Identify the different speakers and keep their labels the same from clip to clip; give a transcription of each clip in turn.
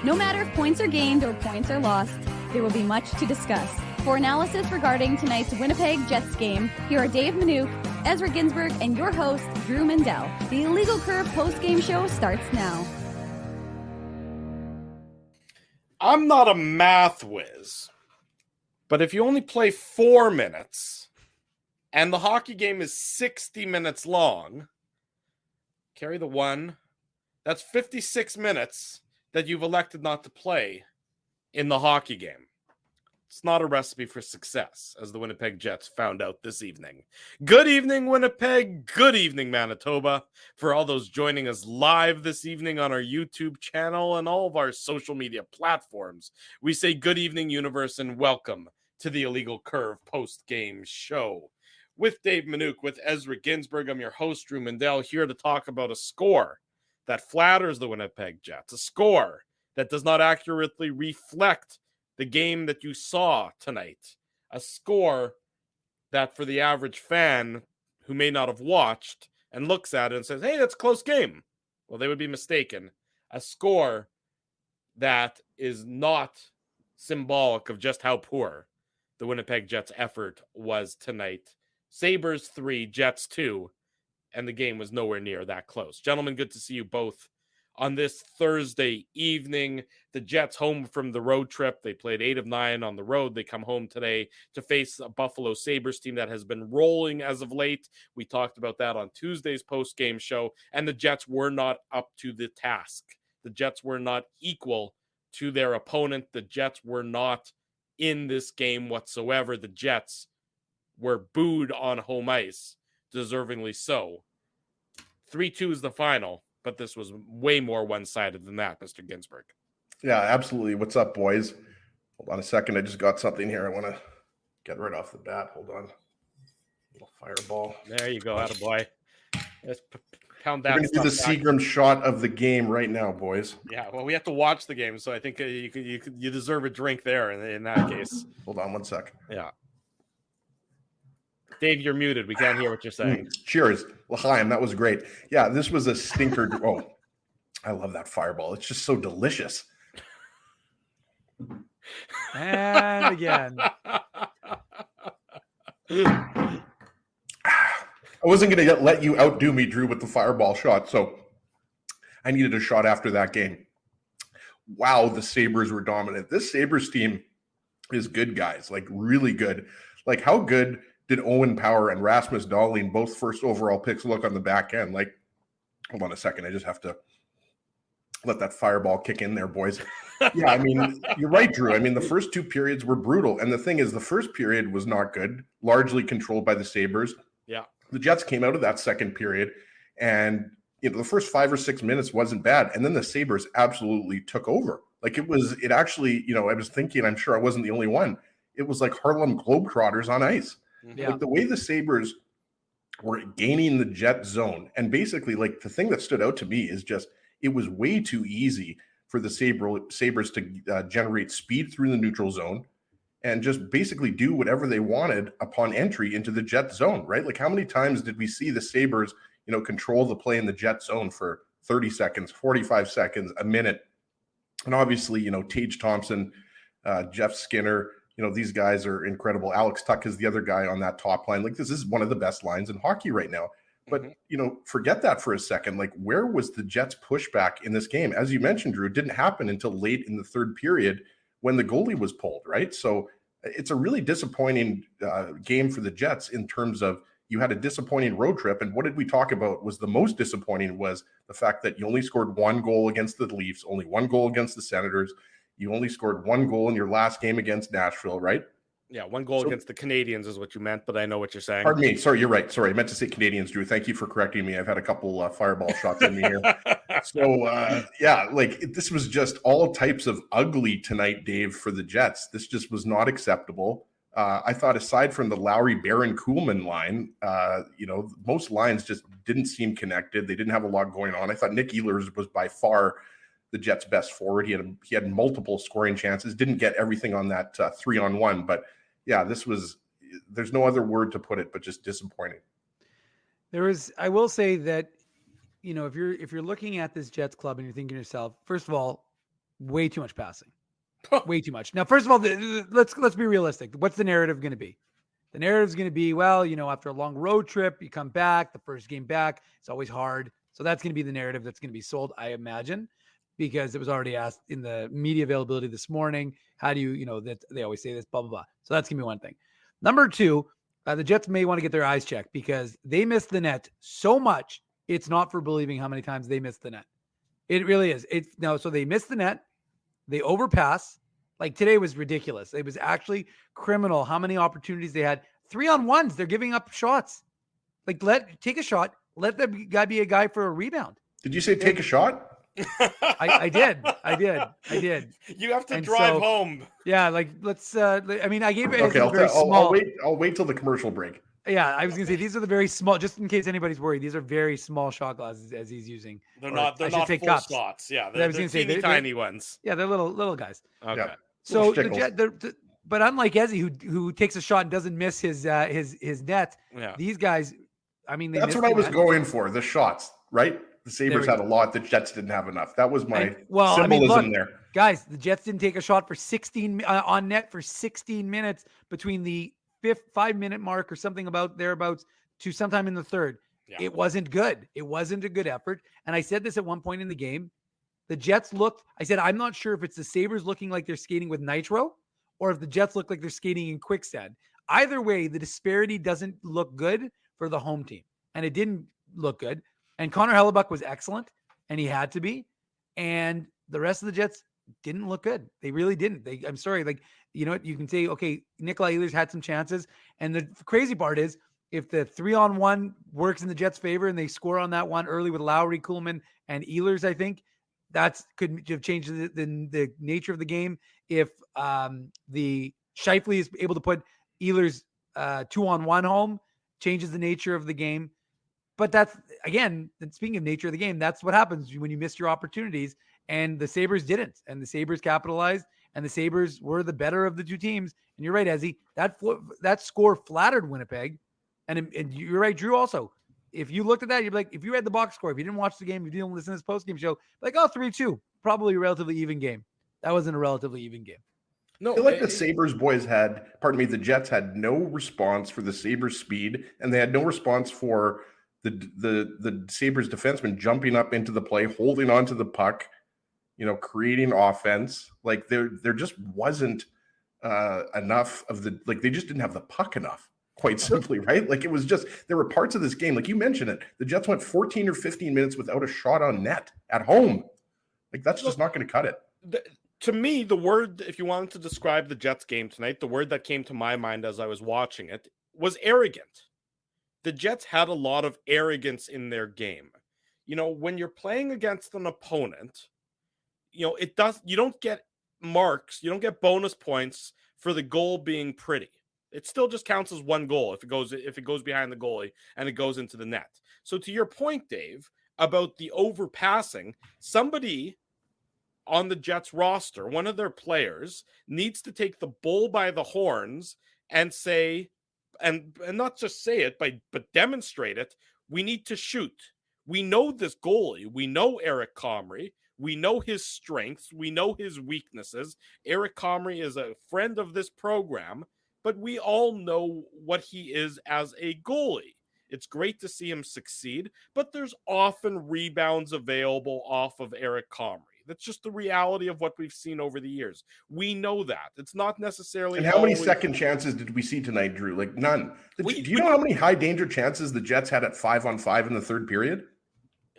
Speaker 1: No matter if points are gained or points are lost, there will be much to discuss. For analysis regarding tonight's Winnipeg Jets game, here are Dave Manouk, Ezra Ginsburg, and your host, Drew Mandel. The Illegal Curve post-game show starts now.
Speaker 2: I'm not a math whiz, but if you only play 4 minutes and the hockey game is 60 minutes long, carry the 1, that's 56 minutes that you've elected not to play in the hockey game. It's not a recipe for success, as the Winnipeg Jets found out this evening. Good evening, Winnipeg. Good evening, Manitoba. For all those joining us live this evening on our YouTube channel and all of our social media platforms, we say good evening, universe, and welcome to the Illegal Curve post-game show. With Dave Manouk, with Ezra Ginsburg, I'm your host, Drew Mandel, here to talk about a score that flatters the Winnipeg Jets, a score that does not accurately reflect the game that you saw tonight, a score that for the average fan who may not have watched and looks at it and says, hey, that's a close game. Well, they would be mistaken. A score that is not symbolic of just how poor the Winnipeg Jets effort was tonight. Sabres 3, Jets 2, and the game was nowhere near that close. Gentlemen, good to see you both on this Thursday evening. The Jets home from the road trip. They played 8 of 9 on the road. They come home today to face a Buffalo Sabres team that has been rolling as of late. We talked about that on Tuesday's post-game show, and the Jets were not up to the task. The Jets were not equal to their opponent. The Jets were not in this game whatsoever. The Jets were booed on home ice, deservingly so. 3-2 is the final, but this was way more one-sided than that, Mr. Ginsburg.
Speaker 3: Yeah, absolutely. What's up, boys? Hold on a second. I just got something here I want to get right off the bat. Hold on. Little fireball.
Speaker 2: There you go, attaboy. Let's pound that.
Speaker 3: We're going to do the Seagram shot of the game right now, boys.
Speaker 2: Yeah, well, we have to watch the game, so I think you deserve a drink there in that case.
Speaker 3: Hold on one sec.
Speaker 2: Yeah. Dave, you're muted. We can't hear what you're saying.
Speaker 3: Cheers. L'chaim, that was great. Yeah, this was a stinker. Oh, I love that fireball. It's just so delicious.
Speaker 4: And again.
Speaker 3: I wasn't going to let you outdo me, Drew, with the fireball shot, so I needed a shot after that game. Wow, the Sabres were dominant. This Sabres team is good, guys, like really good. Like, how good did Owen Power and Rasmus Dahlin, both first overall picks, look on the back end? Like, hold on a second. I just have to let that fireball kick in there, boys. Yeah, I mean, you're right, Drew. I mean, the first 2 periods were brutal. And the thing is, the first period was not good, largely controlled by the Sabres.
Speaker 2: Yeah.
Speaker 3: The Jets came out of that second period, and the first 5 or 6 minutes wasn't bad. And then the Sabres absolutely took over. Like, it actually, I was thinking, I'm sure I wasn't the only one. It was like Harlem Globetrotters on ice.
Speaker 4: Yeah.
Speaker 3: Like, the way the Sabres were gaining the Jet zone, and basically, like, the thing that stood out to me is just it was way too easy for the Sabres to generate speed through the neutral zone and just basically do whatever they wanted upon entry into the Jet zone, right? Like, how many times did we see the Sabres, control the play in the Jet zone for 30 seconds, 45 seconds, a minute? And obviously, Tage Thompson, Jeff Skinner, these guys are incredible. Alex Tuck is the other guy on that top line. Like, this is one of the best lines in hockey right now. But, forget that for a second. Like, where was the Jets' pushback in this game? As you mentioned, Drew, it didn't happen until late in the third period when the goalie was pulled, right? So it's a really disappointing game for the Jets in terms of you had a disappointing road trip. And what did we talk about was the most disappointing was the fact that you only scored 1 goal against the Leafs, only 1 goal against the Senators. You only scored 1 goal in your last game against Nashville, right?
Speaker 2: Yeah, 1 goal against the Canadians is what you meant, but I know what you're saying.
Speaker 3: Pardon me. Sorry, you're right. Sorry, I meant to say Canadians, Drew. Thank you for correcting me. I've had a couple fireball shots in me here. So, this was just all types of ugly tonight, Dave, for the Jets. This just was not acceptable. I thought aside from the Lowry, Barron, Kuhlman line, most lines just didn't seem connected. They didn't have a lot going on. I thought Nick Ehlers was by far the Jets' best forward. He had multiple scoring chances. Didn't get everything on that 3-on-1, but yeah, there's no other word to put it, but just disappointing.
Speaker 4: I will say that, if you're looking at this Jets club and you're thinking to yourself, first of all, Way too much passing. Way too much. Now, first of all, let's be realistic. What's the narrative going to be? The narrative is going to be, well, after a long road trip, you come back, the first game back, it's always hard. So that's going to be the narrative that's going to be sold, I imagine, because it was already asked in the media availability this morning. How do that they always say this, blah, blah, blah. So that's going to be one thing. Number two, the Jets may want to get their eyes checked because they missed the net so much. It's not for believing how many times they missed the net. It really is. So they missed the net. They overpass. Like today was ridiculous. It was actually criminal how many opportunities they had. 3-on-1s. They're giving up shots. Like take a shot. Let the guy be a guy for a rebound.
Speaker 3: Did you say take a shot?
Speaker 4: I did.
Speaker 2: You have to drive home.
Speaker 4: Yeah, let's. I gave it.
Speaker 3: Okay,
Speaker 4: I'll
Speaker 3: wait till the commercial break.
Speaker 4: Yeah, I was gonna say these are the very small. Just in case anybody's worried, these are very small shot glasses as he's using.
Speaker 2: They're not full
Speaker 4: cups.
Speaker 2: shots. Yeah, they're teeny tiny ones.
Speaker 4: Yeah, they're little guys.
Speaker 2: Okay.
Speaker 3: Yeah.
Speaker 4: So but unlike Ezzy, who takes a shot and doesn't miss his net, these guys.
Speaker 3: That's what I was going for. The shots, right? The Sabres had a lot. The Jets didn't have enough. That was my symbolism there.
Speaker 4: Guys, the Jets didn't take a shot for 16 on net for 16 minutes between the 5-minute mark or something about thereabouts to sometime in the third. Yeah. It wasn't good. It wasn't a good effort. And I said this at one point in the game. The Jets I said, I'm not sure if it's the Sabres looking like they're skating with nitro or if the Jets look like they're skating in quicksand. Either way, the disparity doesn't look good for the home team. And it didn't look good. And Connor Hellebuck was excellent, and he had to be. And the rest of the Jets didn't look good. They really didn't. I'm sorry. You can say, okay, Nikolai Ehlers had some chances. And the crazy part is, if the 3-on-1 works in the Jets' favor and they score on that one early with Lowry, Kuhlman, and Ehlers, I think that could have changed the nature of the game. If the Scheifele is able to put Ehlers 2-on-1 home, changes the nature of the game. But that's, again, speaking of nature of the game, that's what happens when you miss your opportunities. And the Sabres didn't. And the Sabres capitalized. And the Sabres were the better of the two teams. And you're right, Ezzy. That score flattered Winnipeg. And you're right, Drew, also. If you looked at that, you'd be like, if you read the box score, if you didn't watch the game, if you didn't listen to this post-game show, 3-2. Probably a relatively even game. That wasn't a relatively even game.
Speaker 3: No, I feel like the Sabres boys the Jets had no response for the Sabres speed. And they had no response for the Sabres defenseman jumping up into the play, holding onto the puck, creating offense. Like there just wasn't enough of they just didn't have the puck enough, quite simply, right? Like it was just, there were parts of this game, like you mentioned it, the Jets went 14 or 15 minutes without a shot on net at home. Like that's just not going to cut it.
Speaker 2: To me, the word, if you wanted to describe the Jets game tonight, the word that came to my mind as I was watching it was arrogant. The Jets had a lot of arrogance in their game. When you're playing against an opponent, you don't get marks, you don't get bonus points for the goal being pretty. It still just counts as one goal if it goes behind the goalie and it goes into the net. So to your point, Dave, about the overpassing, somebody on the Jets roster, one of their players, needs to take the bull by the horns and say, and not just say it, but demonstrate it. We need to shoot. We know this goalie. We know Eric Comrie. We know his strengths. We know his weaknesses. Eric Comrie is a friend of this program, but we all know what he is as a goalie. It's great to see him succeed, but there's often rebounds available off of Eric Comrie. That's just the reality of what we've seen over the years. We know that. It's not necessarily...
Speaker 3: And how many second chances did we see tonight, Drew? Like none. Do you know how many high danger chances the Jets had at 5-on-5 in the third period?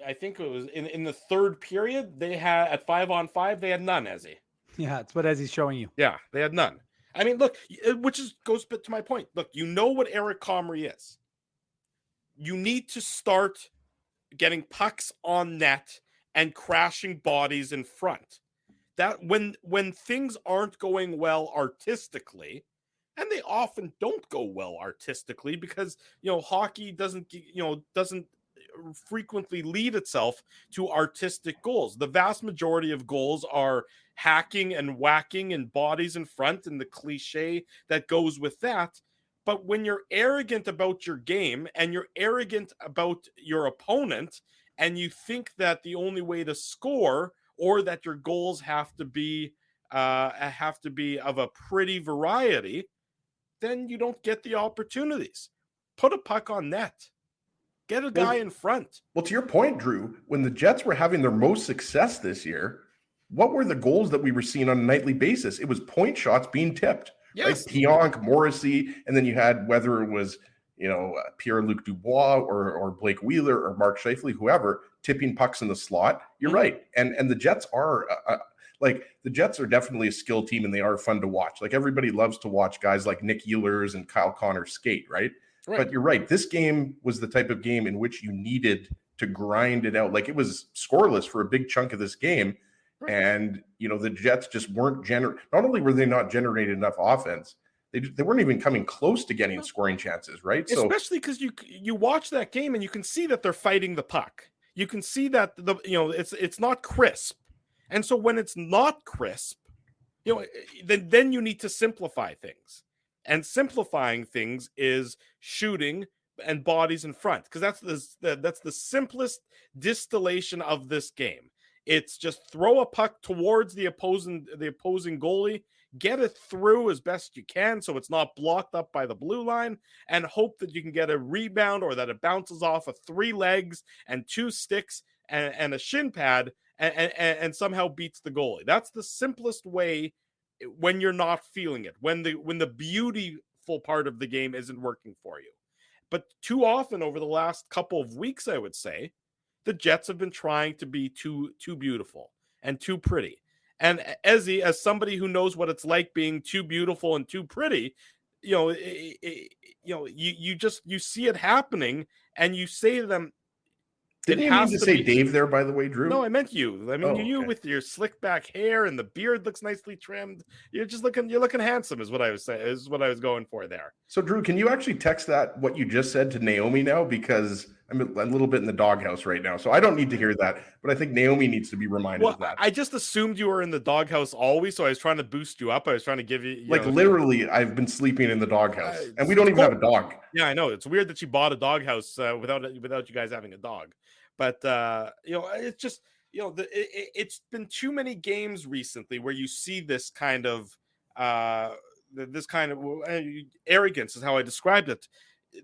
Speaker 2: I think it was in the third period, they had at 5-on-5, they had none, Ezzy.
Speaker 4: Yeah, it's what Ezzy's showing you.
Speaker 2: Yeah, they had none. I mean, look, goes to my point. Look, you know what Eric Comrie is. You need to start getting pucks on net and crashing bodies in front. That when things aren't going well artistically, and they often don't go well artistically because hockey doesn't frequently lead itself to artistic goals. The vast majority of goals are hacking and whacking and bodies in front and the cliche that goes with that. But when you're arrogant about your game and you're arrogant about your opponent and you think that the only way to score or that your goals have to be of a pretty variety, then you don't get the opportunities. Put a puck on net. Get a guy in front.
Speaker 3: Well, to your point, Drew, when the Jets were having their most success this year, what were the goals that we were seeing on a nightly basis? It was point shots being tipped.
Speaker 2: Yes.
Speaker 3: Right? Pionk, Morrissey, and then you had whether it was, Pierre-Luc Dubois or Blake Wheeler or Mark Scheifele, whoever, tipping pucks in the slot. You're right. And the Jets are the Jets are definitely a skill team, and they are fun to watch. Like, everybody loves to watch guys like Nick Ehlers and Kyle Connor skate, right? But you're right. This game was the type of game in which you needed to grind it out. Like, it was scoreless for a big chunk of this game. Right. And, the Jets just weren't not only were they not generating enough offense, they weren't even coming close to getting scoring chances, right?
Speaker 2: Especially because you watch that game and you can see that they're fighting the puck. You can see that it's not crisp. And so when it's not crisp, then you need to simplify things. And simplifying things is shooting and bodies in front, because that's the simplest distillation of this game. It's just throw a puck towards the opposing goalie, get it through as best you can so it's not blocked up by the blue line, and hope that you can get a rebound or that it bounces off of 3 legs and 2 sticks and a shin pad and somehow beats the goalie. That's the simplest way when you're not feeling it, when the beautiful part of the game isn't working for you. But too often over the last couple of weeks, I would say, the Jets have been trying to be too beautiful and too pretty. And Ezzy, as somebody who knows what it's like being too beautiful and too pretty, you see it happening, and you say to them,
Speaker 3: Didn't you mean to say Dave there, by the way, Drew?
Speaker 2: No, I meant you. I mean, you with your slick back hair and the beard looks nicely trimmed. You're looking handsome, is what I was saying. Is what I was going for there.
Speaker 3: So, Drew, can you actually text what you just said to Naomi now? Because I'm a little bit in the doghouse right now, so I don't need to hear that. But I think Naomi needs to be reminded of that.
Speaker 2: I just assumed you were in the doghouse always, so I was trying to boost you up. I was trying to give you,
Speaker 3: literally, I've been sleeping in the doghouse, and we don't even have a dog.
Speaker 2: Yeah, I know. It's weird that you bought a doghouse without you guys having a dog. But it's just it's been too many games recently where you see this kind of arrogance is how I described it.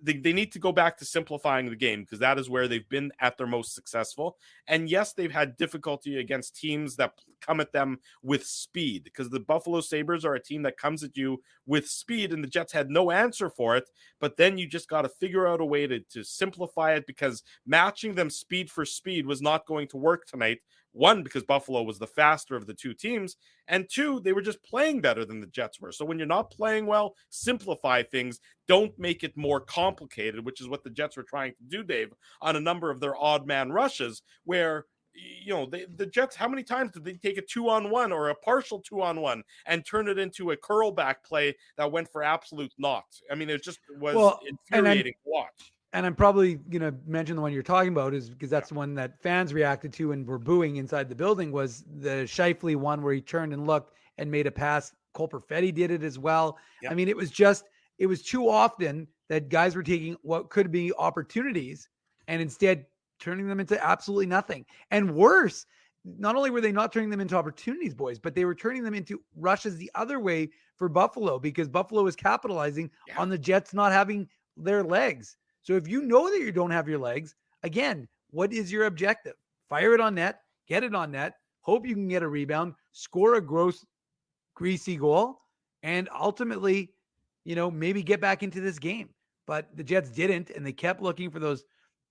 Speaker 2: They need to go back to simplifying the game, because that is where they've been at their most successful. And yes, they've had difficulty against teams that come at them with speed, because the Buffalo Sabres are a team that comes at you with speed, and the Jets had no answer for it. But then you just got to figure out a way to simplify it, because matching them speed for speed was not going to work tonight. 1, because Buffalo was the faster of the 2 teams, and 2, they were just playing better than the Jets were. So when you're not playing well, simplify things. Don't make it more complicated, which is what the Jets were trying to do, Dave, on a number of their odd man rushes, where the Jets, how many times did they take a 2-on-1 or a partial 2-on-1 and turn it into a curl back play that went for absolute naught? I mean, it just was infuriating to watch.
Speaker 4: And I'm probably going to mention the one you're talking about, is because that's the one that fans reacted to and were booing inside the building, was the Scheifele one where he turned and looked and made a pass. Cole Perfetti did it as well. Yep. I mean, it was too often that guys were taking what could be opportunities and instead turning them into absolutely nothing. And worse, not only were they not turning them into opportunities, boys, but they were turning them into rushes the other way for Buffalo, because Buffalo is capitalizing on the Jets not having their legs. So if you know that you don't have your legs, again, what is your objective? Fire it on net, get it on net, hope you can get a rebound, score a gross, greasy goal, and ultimately, maybe get back into this game. But the Jets didn't, and they kept looking for those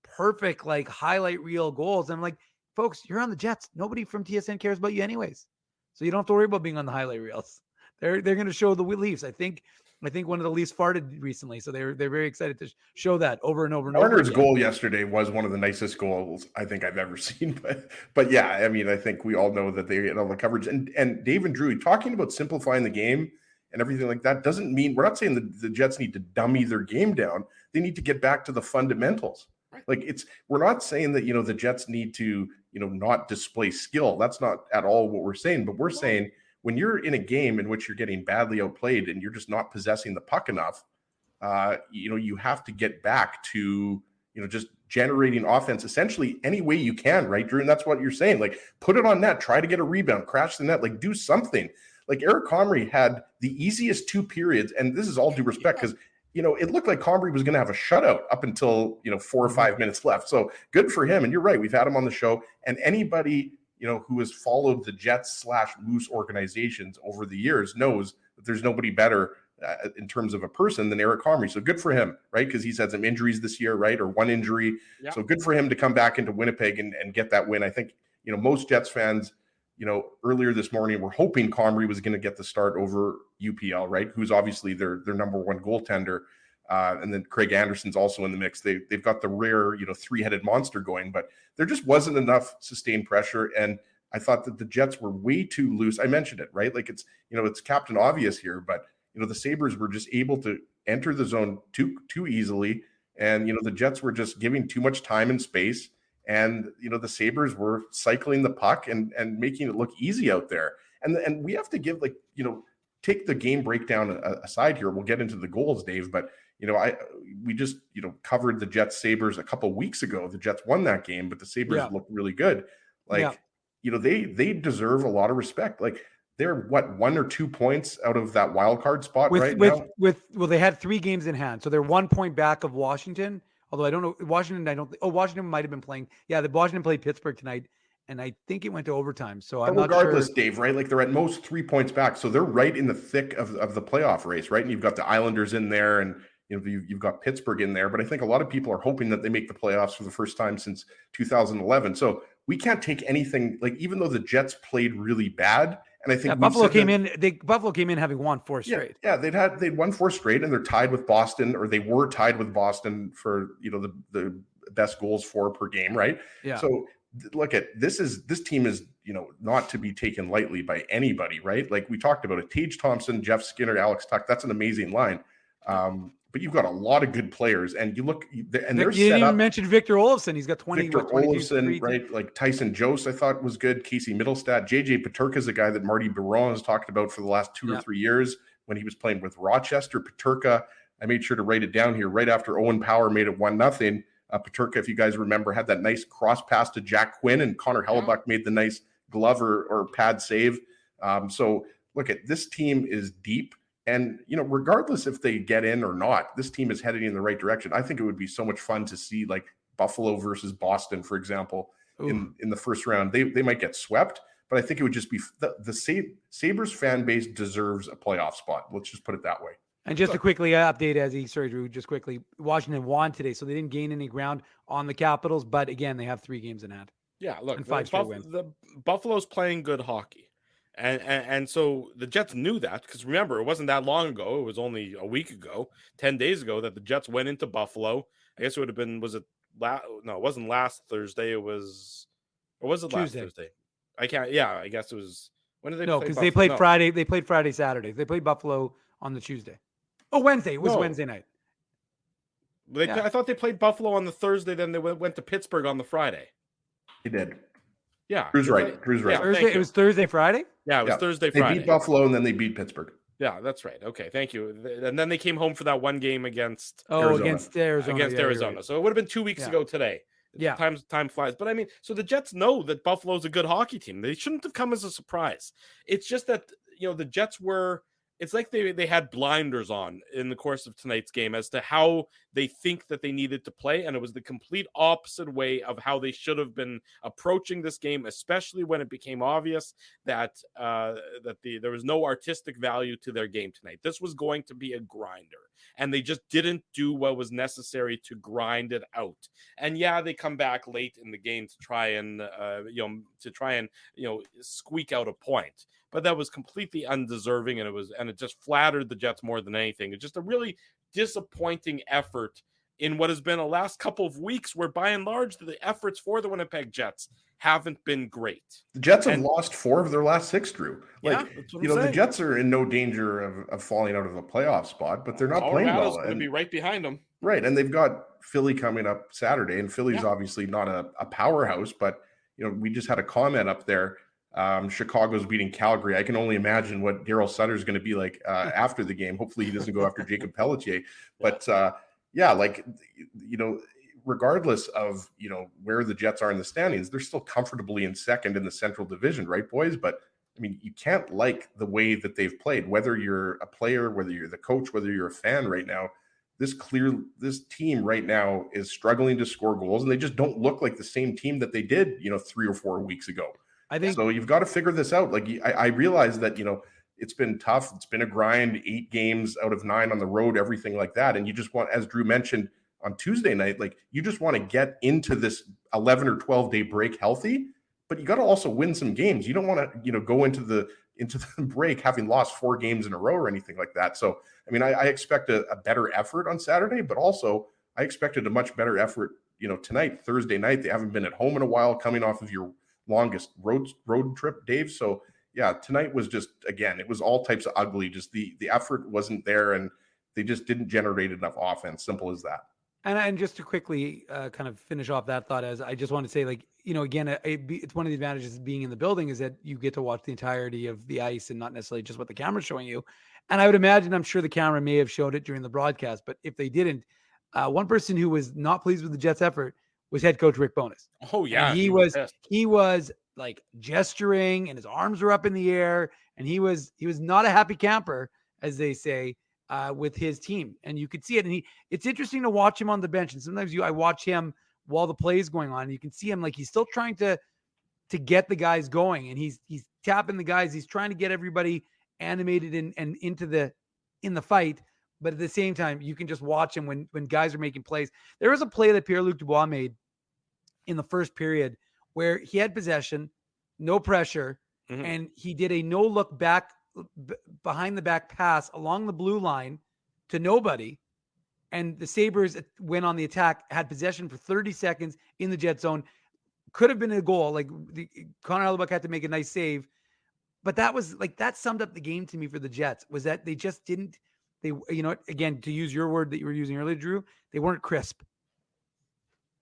Speaker 4: perfect, highlight reel goals. And I'm like, folks, you're on the Jets. Nobody from TSN cares about you anyways. So you don't have to worry about being on the highlight reels. They're going to show the Leafs. I think one of the Leafs farted recently, so they're very excited to show that over and over and over.
Speaker 3: Marner's goal yesterday was one of the nicest goals I think I've ever seen. But yeah, I mean, I think we all know that they get all the coverage. And Dave and Drew, talking about simplifying the game and everything like that doesn't mean, we're not saying that the Jets need to dummy their game down. They need to get back to the fundamentals. Right. We're not saying that, the Jets need to, not display skill. That's not at all what we're saying. But we're saying, when you're in a game in which you're getting badly outplayed and you're just not possessing the puck enough, you have to get back to, just generating offense essentially any way you can, right, Drew? And that's what you're saying. Like, put it on net, try to get a rebound, crash the net, like do something. Like Eric Comrie had the easiest 2 periods, and this is all due respect because it looked like Comrie was going to have a shutout up until 4 or 5 minutes left. So good for him. And you're right, we've had him on the show, and anybody who has followed the Jets/Moose organizations over the years knows that there's nobody better in terms of a person than Eric Comrie. So good for him, right? Because he's had some injuries this year, right? Or one injury. Yeah. So good for him to come back into Winnipeg and get that win. I think, most Jets fans, earlier this morning were hoping Comrie was going to get the start over UPL, right? Who's obviously their number one goaltender. And then Craig Anderson's also in the mix. They've got the rare, 3-headed monster going, but there just wasn't enough sustained pressure. And I thought that the Jets were way too loose. I mentioned it, right? Like it's Captain Obvious here, but the Sabres were just able to enter the zone too easily. And, the Jets were just giving too much time and space. And, the Sabres were cycling the puck and making it look easy out there. And we have to give take the game breakdown aside here. We'll get into the goals, Dave, but we just covered the Jets Sabres a couple weeks ago. The Jets won that game, but the Sabres looked really good. They deserve a lot of respect. Like, they're 1 or 2 points out of that wild card spot now.
Speaker 4: They had 3 games in hand, so they're 1 point back of Washington. Although I don't know Washington. Washington might have been playing. Yeah, the Washington played Pittsburgh tonight, and I think it went to overtime. So I'm not sure.
Speaker 3: Dave, right? Like, they're at most 3 points back, so they're right in the thick of the playoff race, right? And you've got the Islanders in there, and you've got Pittsburgh in there. But I think a lot of people are hoping that they make the playoffs for the first time since 2011. So we can't take anything, like, even though the Jets played really bad. And I think
Speaker 4: Buffalo came in having won 4 straight.
Speaker 3: Yeah, they'd won 4 straight, and they're tied with Boston, or they were tied with Boston for the best goals for per game, right?
Speaker 4: Yeah.
Speaker 3: So look at this team is not to be taken lightly by anybody, right? Like we talked about it, Tage Thompson, Jeff Skinner, Alex Tuck. That's an amazing line. But you've got a lot of good players, and you look, and they're
Speaker 4: set up. You didn't even mention Victor Olofsson. He's got 20.
Speaker 3: Victor Olofsson, right? Like Tyson Jost, I thought was good. Casey Middlestat, JJ Peterka is a guy that Marty Biron has talked about for the last 2 or 3 years when he was playing with Rochester. Peterka, I made sure to write it down here right after Owen Power made it 1-0. Peterka, if you guys remember, had that nice cross pass to Jack Quinn, and Connor Hellebuck made the nice glove or pad save. So look at this team is deep. And, regardless if they get in or not, this team is heading in the right direction. I think it would be so much fun to see, like, Buffalo versus Boston, for example, in the first round. They might get swept, but I think it would just be the Sabres fan base deserves a playoff spot. Let's just put it that way.
Speaker 4: And just to quickly update, Drew, just quickly, Washington won today, so they didn't gain any ground on the Capitals. But again, they have 3 games in hand.
Speaker 2: Yeah, look,
Speaker 4: and 5 straight wins.
Speaker 2: The Buffalo's playing good hockey. And so the Jets knew that, because remember, it wasn't that long ago. It was only a week ago, 10 days ago, that the Jets went into Buffalo. I guess it would have been, it wasn't last Thursday. Or was it last
Speaker 4: Tuesday.
Speaker 2: Thursday? I guess it was. When did they play?
Speaker 4: No, because they played Friday. They played Friday, Saturday. They played Buffalo on the Tuesday. Oh, Wednesday. It was Wednesday night.
Speaker 2: I thought they played Buffalo on the Thursday, then they went to Pittsburgh on the Friday.
Speaker 3: They did.
Speaker 2: Yeah.
Speaker 3: Drew's right.
Speaker 2: Yeah,
Speaker 4: Thursday, it was Thursday, Friday?
Speaker 2: Yeah, it was Thursday, Friday.
Speaker 3: They beat Buffalo, and then they beat Pittsburgh.
Speaker 2: Yeah, that's right. Okay, thank you. And then they came home for that one game against
Speaker 4: Arizona.
Speaker 2: Arizona. So it would have been 2 weeks ago today.
Speaker 4: Yeah.
Speaker 2: Time flies. But I mean, so the Jets know that Buffalo's a good hockey team. They shouldn't have come as a surprise. It's just that, the Jets were, it's like they had blinders on in the course of tonight's game as to how they think that they needed to play. And it was the complete opposite way of how they should have been approaching this game, especially when it became obvious that there was no artistic value to their game tonight. This was going to be a grinder, and they just didn't do what was necessary to grind it out. And they come back late in the game to try and squeak out a point. But that was completely undeserving, and it just flattered the Jets more than anything. It's just a really disappointing effort in what has been a last couple of weeks where, by and large, the efforts for the Winnipeg Jets haven't been great.
Speaker 3: The Jets have lost 4 of their last 6, Drew.
Speaker 2: The
Speaker 3: Jets are in no danger of falling out of a playoff spot, but they're not playing well.
Speaker 2: Going to be right behind them.
Speaker 3: Right, and they've got Philly coming up Saturday, and Philly's obviously not a powerhouse, but we just had a comment up there. Chicago's beating Calgary. I can only imagine what Daryl Sutter is going to be like after the game. Hopefully he doesn't go after Jacob Pelletier. But regardless of, where the Jets are in the standings, they're still comfortably in second in the Central Division, right, boys? But I mean, you can't like the way that they've played, whether you're a player, whether you're the coach, whether you're a fan right now. This team right now is struggling to score goals, and they just don't look like the same team that they did, 3 or 4 weeks ago.
Speaker 4: I think
Speaker 3: so. You've got to figure this out. Like, I realize that, it's been tough. It's been a grind, 8 games out of 9 on the road, everything like that. And you just want, as Drew mentioned on Tuesday night, like, you just want to get into this 11 or 12 day break healthy, but you got to also win some games. You don't want to, go into the break having lost 4 games in a row or anything like that. So, I mean, I expect a better effort on Saturday, but also I expected a much better effort, tonight, Thursday night. They haven't been at home in a while, coming off of your longest road trip, Dave. So yeah, tonight was just, again, it was all types of ugly. Just the effort wasn't there, and they just didn't generate enough offense. Simple as that.
Speaker 4: And just to quickly kind of finish off that thought, as I just want to say, like, again, it's one of the advantages of being in the building is that you get to watch the entirety of the ice and not necessarily just what the camera's showing you. And I would imagine, I'm sure the camera may have showed it during the broadcast, but if they didn't, one person who was not pleased with the Jets' effort was head coach Rick Bowness.
Speaker 2: Oh yeah,
Speaker 4: and he was like gesturing, and his arms were up in the air, and he was not a happy camper, as they say, with his team, and you could see it. And it's interesting to watch him on the bench. And sometimes I watch him while the play is going on, and you can see him like he's still trying to get the guys going, and he's tapping the guys. He's trying to get everybody animated and in the fight. But at the same time, you can just watch him when guys are making plays. There was a play that Pierre-Luc Dubois made in the first period where he had possession, no pressure, and he did a no look back behind the back pass along the blue line to nobody. And the Sabres went on the attack, had possession for 30 seconds in the Jet zone. Could have been a goal. Like, Connor Hellebuck had to make a nice save. But that was like, that summed up the game to me for the Jets, was that they just didn't, again, to use your word that you were using earlier, Drew, they weren't crisp.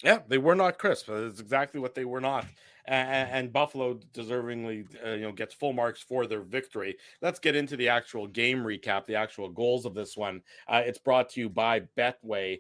Speaker 2: Yeah, they were not crisp. That's exactly what they were not. And Buffalo deservingly, gets full marks for their victory. Let's get into the actual game recap, the actual goals of this one. It's brought to you by Betway,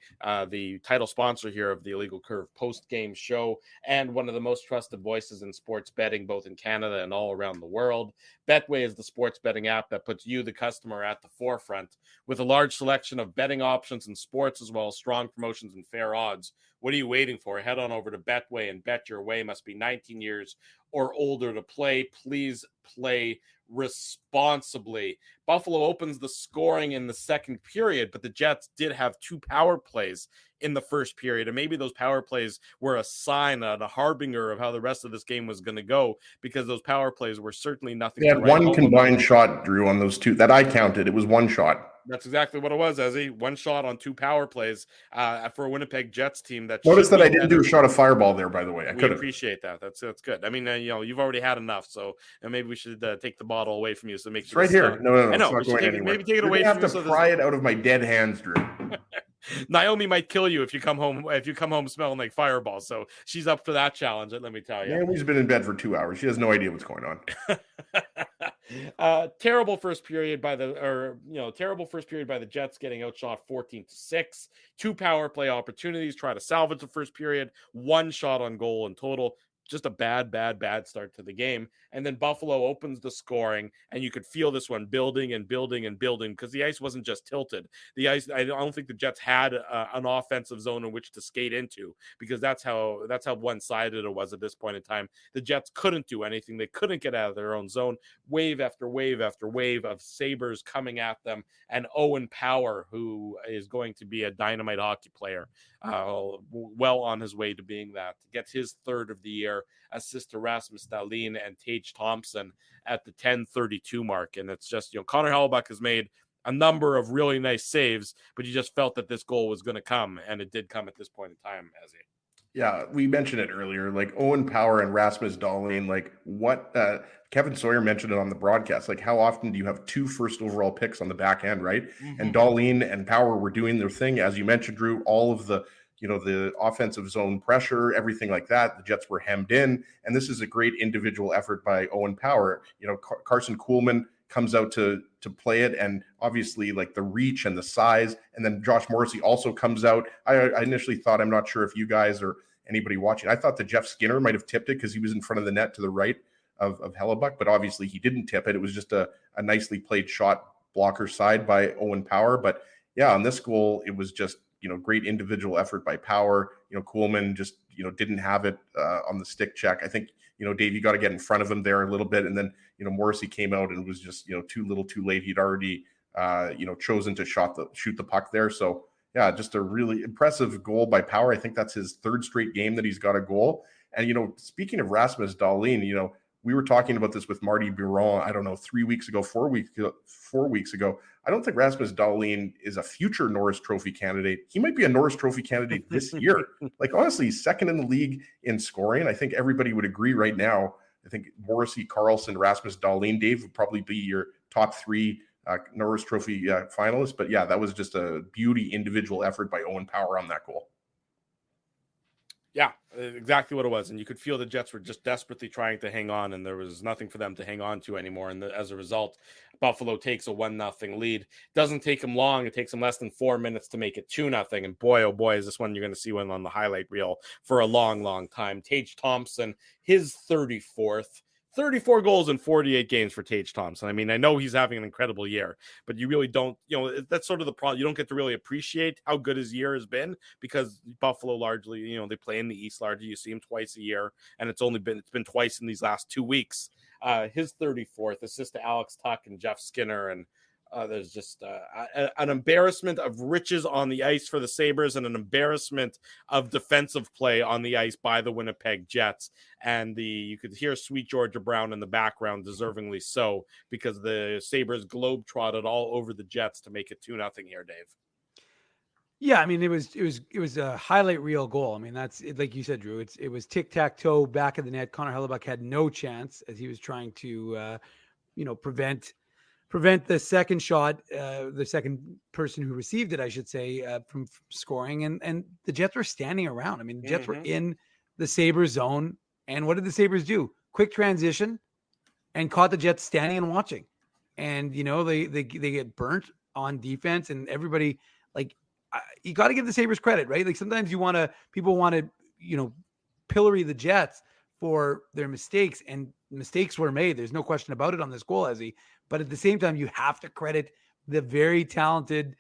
Speaker 2: the title sponsor here of the Illegal Curve post-game show, and one of the most trusted voices in sports betting, both in Canada and all around the world. Betway is the sports betting app that puts you, the customer, at the forefront. With a large selection of betting options in sports, as well as strong promotions and fair odds, what are you waiting for? Head on over to Betway and bet your way. Must be 19 years or older to play. Please play responsibly. Buffalo opens the scoring in the second period, but the Jets did have 2 power plays in the first period, and maybe those power plays were a sign, a harbinger of how the rest of this game was going to go, because those power plays were certainly nothing.
Speaker 3: They had one combined shot, Drew, on those 2 that I counted. It was 1 shot.
Speaker 2: That's exactly what it was, Ezzy. 1 shot on 2 power plays for a Winnipeg Jets team. That
Speaker 3: notice that I didn't do a shot of fireball there, by the way.
Speaker 2: We appreciate that. That's good. I mean, you've already had enough, so maybe we should take the bottle away from you. So make sure
Speaker 3: it's right here. No,
Speaker 2: I know.
Speaker 3: It's not going anywhere.
Speaker 2: Maybe take it away from you.
Speaker 3: I have to pry it out of my dead hands, Drew.
Speaker 2: Naomi might kill you if you come home smelling like Fireball. So she's up for that challenge. Let me tell you.
Speaker 3: Naomi's been in bed for 2 hours. She has no idea what's going on.
Speaker 2: Terrible first period by the Jets, getting outshot 14-6. 2 power play opportunities, try to salvage the first period. 1 shot on goal in total. Just a bad start to the game. And then Buffalo opens the scoring, and you could feel this one building and building and building, because the ice wasn't just tilted. The ice, I don't think the Jets had an offensive zone in which to skate into, because that's how one-sided it was at this point in time. The Jets couldn't do anything. They couldn't get out of their own zone. Wave after wave after wave of Sabres coming at them, and Owen Power, who is going to be a dynamite hockey player, well on his way to being that, gets his 3rd of the year, assist to Rasmus Dahlin and Tage Thompson at the 10:32 mark. And it's just, Connor Hellebuck has made a number of really nice saves, but you just felt that this goal was going to come, and it did come at this point in time, Ezzy.
Speaker 3: Yeah, we mentioned it earlier, like Owen Power and Rasmus Dahlin, like what Kevin Sawyer mentioned it on the broadcast, like how often do you have 2 first overall picks on the back end, right? Mm-hmm. And Dahlin and Power were doing their thing. As you mentioned, Drew, all of the the offensive zone pressure, everything like that, the Jets were hemmed in. And this is a great individual effort by Owen Power. Carson Kuhlman comes out to play it, and obviously like the reach and the size, and then Josh Morrissey also comes out. I initially thought, I'm not sure if you guys or anybody watching, I thought that Jeff Skinner might have tipped it because he was in front of the net to the right of Hellebuck, but obviously he didn't tip it. It was just a nicely played shot blocker side by Owen Power. But yeah, on this goal, it was just, great individual effort by Power. Kuhlman just, didn't have it on the stick check. I think, Dave, you got to get in front of him there a little bit. And then, Morrissey came out and was just, too little too late. He'd already, chosen to shoot the puck there. So yeah, just a really impressive goal by Power. I think that's his third straight game that he's got a goal. And, speaking of Rasmus Dahlin, we were talking about this with Marty Biron, I don't know, 4 weeks ago. I don't think Rasmus Dahlin is a future Norris Trophy candidate. He might be a Norris Trophy candidate this year. Like, honestly, he's second in the league in scoring. I think everybody would agree right now. I think Morrissey, Carlson, Rasmus Dahlin, Dave, would probably be your top three Norris Trophy finalists. But yeah, that was just a beauty individual effort by Owen Power on that goal.
Speaker 2: Yeah, exactly what it was. And you could feel the Jets were just desperately trying to hang on, and there was nothing for them to hang on to anymore. And as a result, Buffalo takes a 1-0 lead. Doesn't take them long. It takes them less than 4 minutes to make it 2-0. And boy, oh boy, is this one you're going to see one on the highlight reel for a long, long time. Tage Thompson, his 34th. 34 goals in 48 games for Tage Thompson. I mean, I know he's having an incredible year, but you really don't, that's sort of the problem. You don't get to really appreciate how good his year has been because Buffalo largely, they play in the East largely. You see him twice a year, and it's been twice in these last 2 weeks. His 34th assist to Alex Tuck and Jeff Skinner, and there's just an embarrassment of riches on the ice for the Sabres and an embarrassment of defensive play on the ice by the Winnipeg Jets. And you could hear Sweet Georgia Brown in the background, deservingly so, because the Sabres globetrotted all over the Jets to make it 2-0 here, Dave.
Speaker 4: Yeah, I mean, it was a highlight reel goal. I mean, that's like you said, Drew. It was tic-tac-toe back of the net. Connor Hellebuck had no chance as he was trying to prevent the second shot, the second person who received it, I should say, from scoring. And the Jets were standing around. I mean, the Jets were in the Sabres zone. And what did the Sabres do? Quick transition and caught the Jets standing and watching. And, they get burnt on defense, and everybody, like, you got to give the Sabres credit, right? Like, sometimes people want to, pillory the Jets for their mistakes, and mistakes were made. There's no question about it on this goal, Ezzy. But at the same time, you have to credit the very talented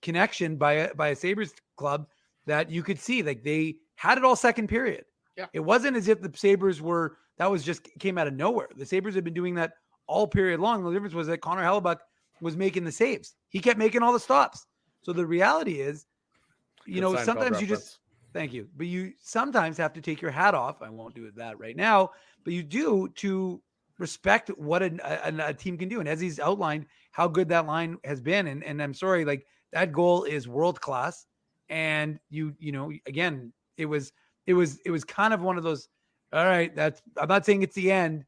Speaker 4: connection by a Sabres club that you could see. Like, they had it all second period.
Speaker 2: Yeah.
Speaker 4: It wasn't as if the Sabres came out of nowhere. The Sabres had been doing that all period long. The difference was that Connor Hellebuck was making the saves. He kept making all the stops. So the reality is, sometimes you just – thank you. But you sometimes have to take your hat off. I won't do that right now. But you do to respect what a team can do. And as he's outlined how good that line has been. And I'm sorry, like, that goal is world-class. And again, it was kind of one of those, all right, I'm not saying it's the end,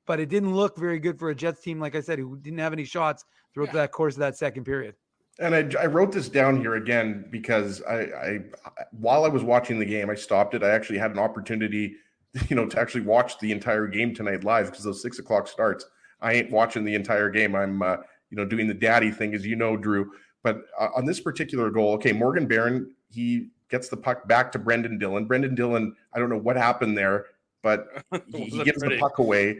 Speaker 4: but it didn't look very good for a Jets team, like I said, who didn't have any shots throughout that course of that second period.
Speaker 3: And I wrote this down here again because I while I was watching the game, I stopped it. I actually had an opportunity, to actually watch the entire game tonight live because those 6 o'clock starts. I ain't watching the entire game. I'm, doing the daddy thing, as you know, Drew. But on this particular goal, okay, Morgan Barron, he gets the puck back to Brendan Dillon. Brendan Dillon, I don't know what happened there, but he gives the puck away.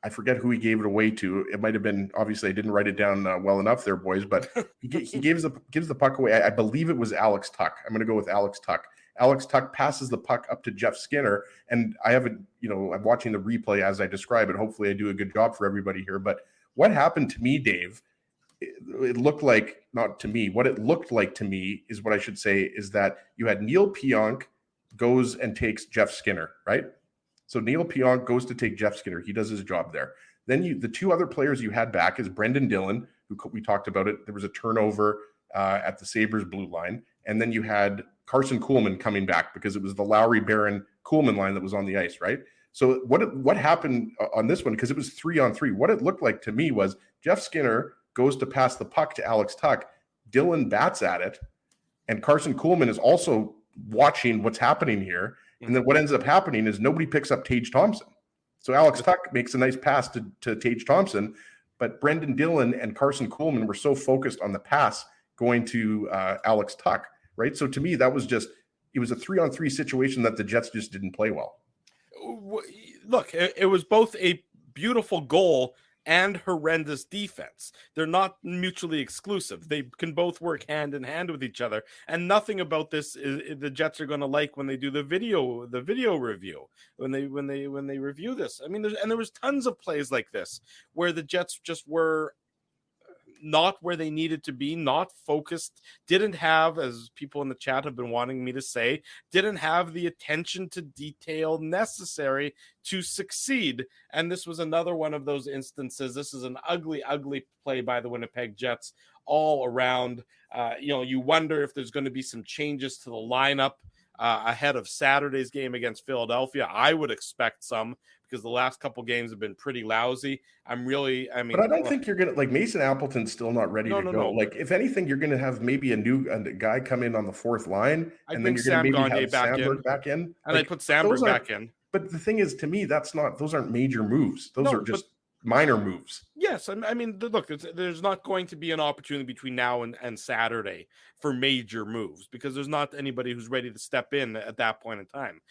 Speaker 3: I forget who he gave it away to. It might have been, obviously, I didn't write it down well enough there, boys, but he gives the puck away. I believe it was Alex Tuck. I'm going to go with Alex Tuck. Alex Tuck passes the puck up to Jeff Skinner, and I haven't, I'm watching the replay as I describe it. Hopefully I do a good job for everybody here, but what happened to me, Dave, it looked like, not to me, what it looked like to me is what I should say is that you had Neil Pionk goes and takes Jeff Skinner, right? So Neil Pionk goes to take Jeff Skinner. He does his job there. Then the two other players you had back is Brendan Dillon, who we talked about it. There was a turnover at the Sabres blue line. And then you had Carson Kuhlman coming back because it was the Lowry Barron Kuhlman line that was on the ice, right? So what happened on this one, because it was 3-on-3, what it looked like to me was Jeff Skinner goes to pass the puck to Alex Tuck. Dillon bats at it. And Carson Kuhlman is also watching what's happening here. And then what ends up happening is nobody picks up Tage Thompson. So Alex Tuck makes a nice pass to Tage Thompson, but Brendan Dillon and Carson Coleman were so focused on the pass going to Alex Tuck, right? So to me, that was just, it was a 3-on-3 situation that the Jets just didn't play well.
Speaker 2: Look, it was both a beautiful goal and horrendous defense. They're not mutually exclusive. They can both work hand in hand with each other. And nothing about this is the Jets are going to like when they do the video review, when they review this. I mean, there was tons of plays like this where the Jets just were not where they needed to be, not focused, didn't have, as people in the chat have been wanting me to say, didn't have the attention to detail necessary to succeed. And this was another one of those instances. This is an ugly, ugly play by the Winnipeg Jets all around. You wonder if there's going to be some changes to the lineup ahead of Saturday's game against Philadelphia. I would expect some, because the last couple games have been pretty lousy. But I don't think you're going to, like, Mason Appleton's still not ready to go.
Speaker 3: No. Like, if anything, you're going to have maybe a guy come in on the fourth line, and then you're going to maybe have Sandberg back in.
Speaker 2: And I put Sandberg back in.
Speaker 3: But the thing is, to me, those aren't major moves. Those are just minor moves.
Speaker 2: Yes. I mean, look, there's not going to be an opportunity between now and Saturday for major moves, because there's not anybody who's ready to step in at that point in time.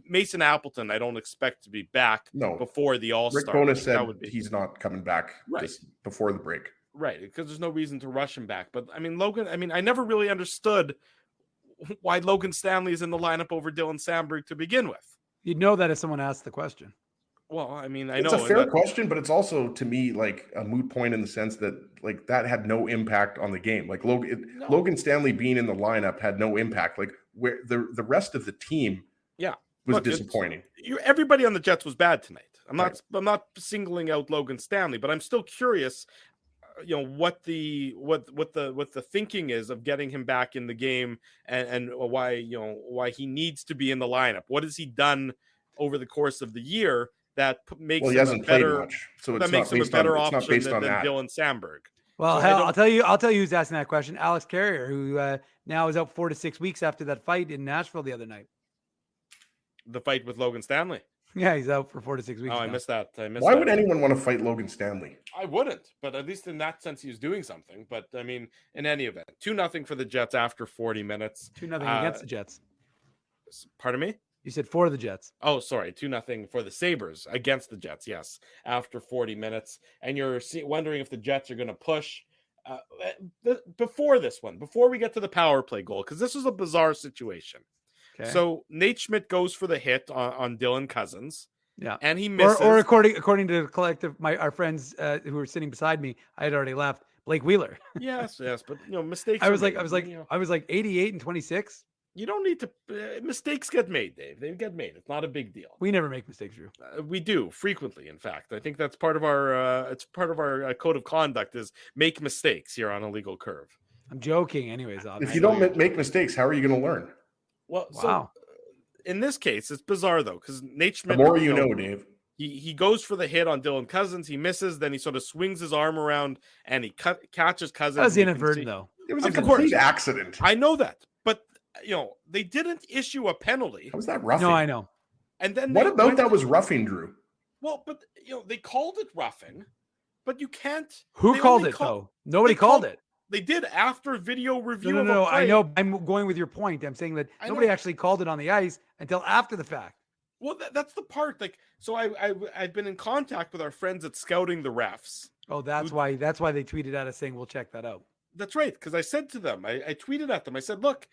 Speaker 2: Mason Appleton, I don't expect to be back before the All-Star.
Speaker 3: Rick Bowness said he's not coming back just before the break.
Speaker 2: Right, because there's no reason to rush him back. But, I mean, I never really understood why Logan Stanley is in the lineup over Dylan Sandberg to begin with.
Speaker 4: You'd know that if someone asked the question.
Speaker 2: Well, I mean,
Speaker 3: it's a fair question, but it's also, to me, like a moot point in the sense that, like, that had no impact on the game. Like Logan Stanley being in the lineup had no impact. Like, where the rest of the team, was disappointing.
Speaker 2: Everybody on the Jets was bad tonight. I'm not singling out Logan Stanley, but I'm still curious, what the thinking is of getting him back in the game, and why he needs to be in the lineup. What has he done over the course of the year that makes
Speaker 3: he hasn't played much, so that makes him a better option than
Speaker 2: Dylan Sandberg?
Speaker 4: Well, I'll tell you who's asking that question. Alex Carrier, who now is out 4 to 6 weeks after that fight in Nashville the other night.
Speaker 2: The fight with Logan Stanley.
Speaker 4: Yeah, he's out for 4 to 6 weeks.
Speaker 2: Oh, I missed that.
Speaker 3: Why would anyone want to fight Logan Stanley?
Speaker 2: I wouldn't, but at least in that sense, he was doing something. But I mean, in any event, 2-0 for the Jets after 40 minutes.
Speaker 4: 2-0 against the Jets.
Speaker 2: Pardon me?
Speaker 4: You said for the Jets.
Speaker 2: Oh, sorry. 2-0 for the Sabres against the Jets. Yes. After 40 minutes. And you're wondering if the Jets are going to push before this one, before we get to the power play goal, because this was a bizarre situation. Okay. So Nate Schmidt goes for the hit on Dylan Cousins.
Speaker 4: Yeah.
Speaker 2: And he misses.
Speaker 4: Or according to the collective, our friends who were sitting beside me, I had already left, Blake Wheeler.
Speaker 2: yes. But mistakes.
Speaker 4: I was like 88 and 26.
Speaker 2: You don't need to. Mistakes get made, Dave. They get made. It's not a big deal.
Speaker 4: We never make mistakes, Drew.
Speaker 2: We do frequently. In fact, I think that's part of our. It's part of our code of conduct is make mistakes here on Illegal Curve.
Speaker 4: I'm joking, anyways. Obviously.
Speaker 3: If you don't make mistakes, how are you going to learn?
Speaker 2: Well, so in this case, it's bizarre though, because Nate Schmidt.
Speaker 3: The more you know, Dave.
Speaker 2: He goes for the hit on Dylan Cousins. He misses. Then he sort of swings his arm around and he catches Cousins.
Speaker 4: That was inadvertent, though.
Speaker 3: It was a complete accident.
Speaker 2: I know that, but they didn't issue a penalty.
Speaker 3: How was that roughing?
Speaker 4: No, I know.
Speaker 2: And then
Speaker 3: what about that was roughing, Drew?
Speaker 2: Well, but they called it roughing, but you can't.
Speaker 4: Who called it though? Nobody called it.
Speaker 2: They did after video review.
Speaker 4: No. I know. I'm going with your point. I'm saying that nobody actually called it on the ice until after the fact.
Speaker 2: Well, that's the part. Like, so I've been in contact with our friends at Scouting the Refs.
Speaker 4: Oh, that's why they tweeted at us saying we'll check that out.
Speaker 2: That's right, because I said to them, I tweeted at them. I said, look,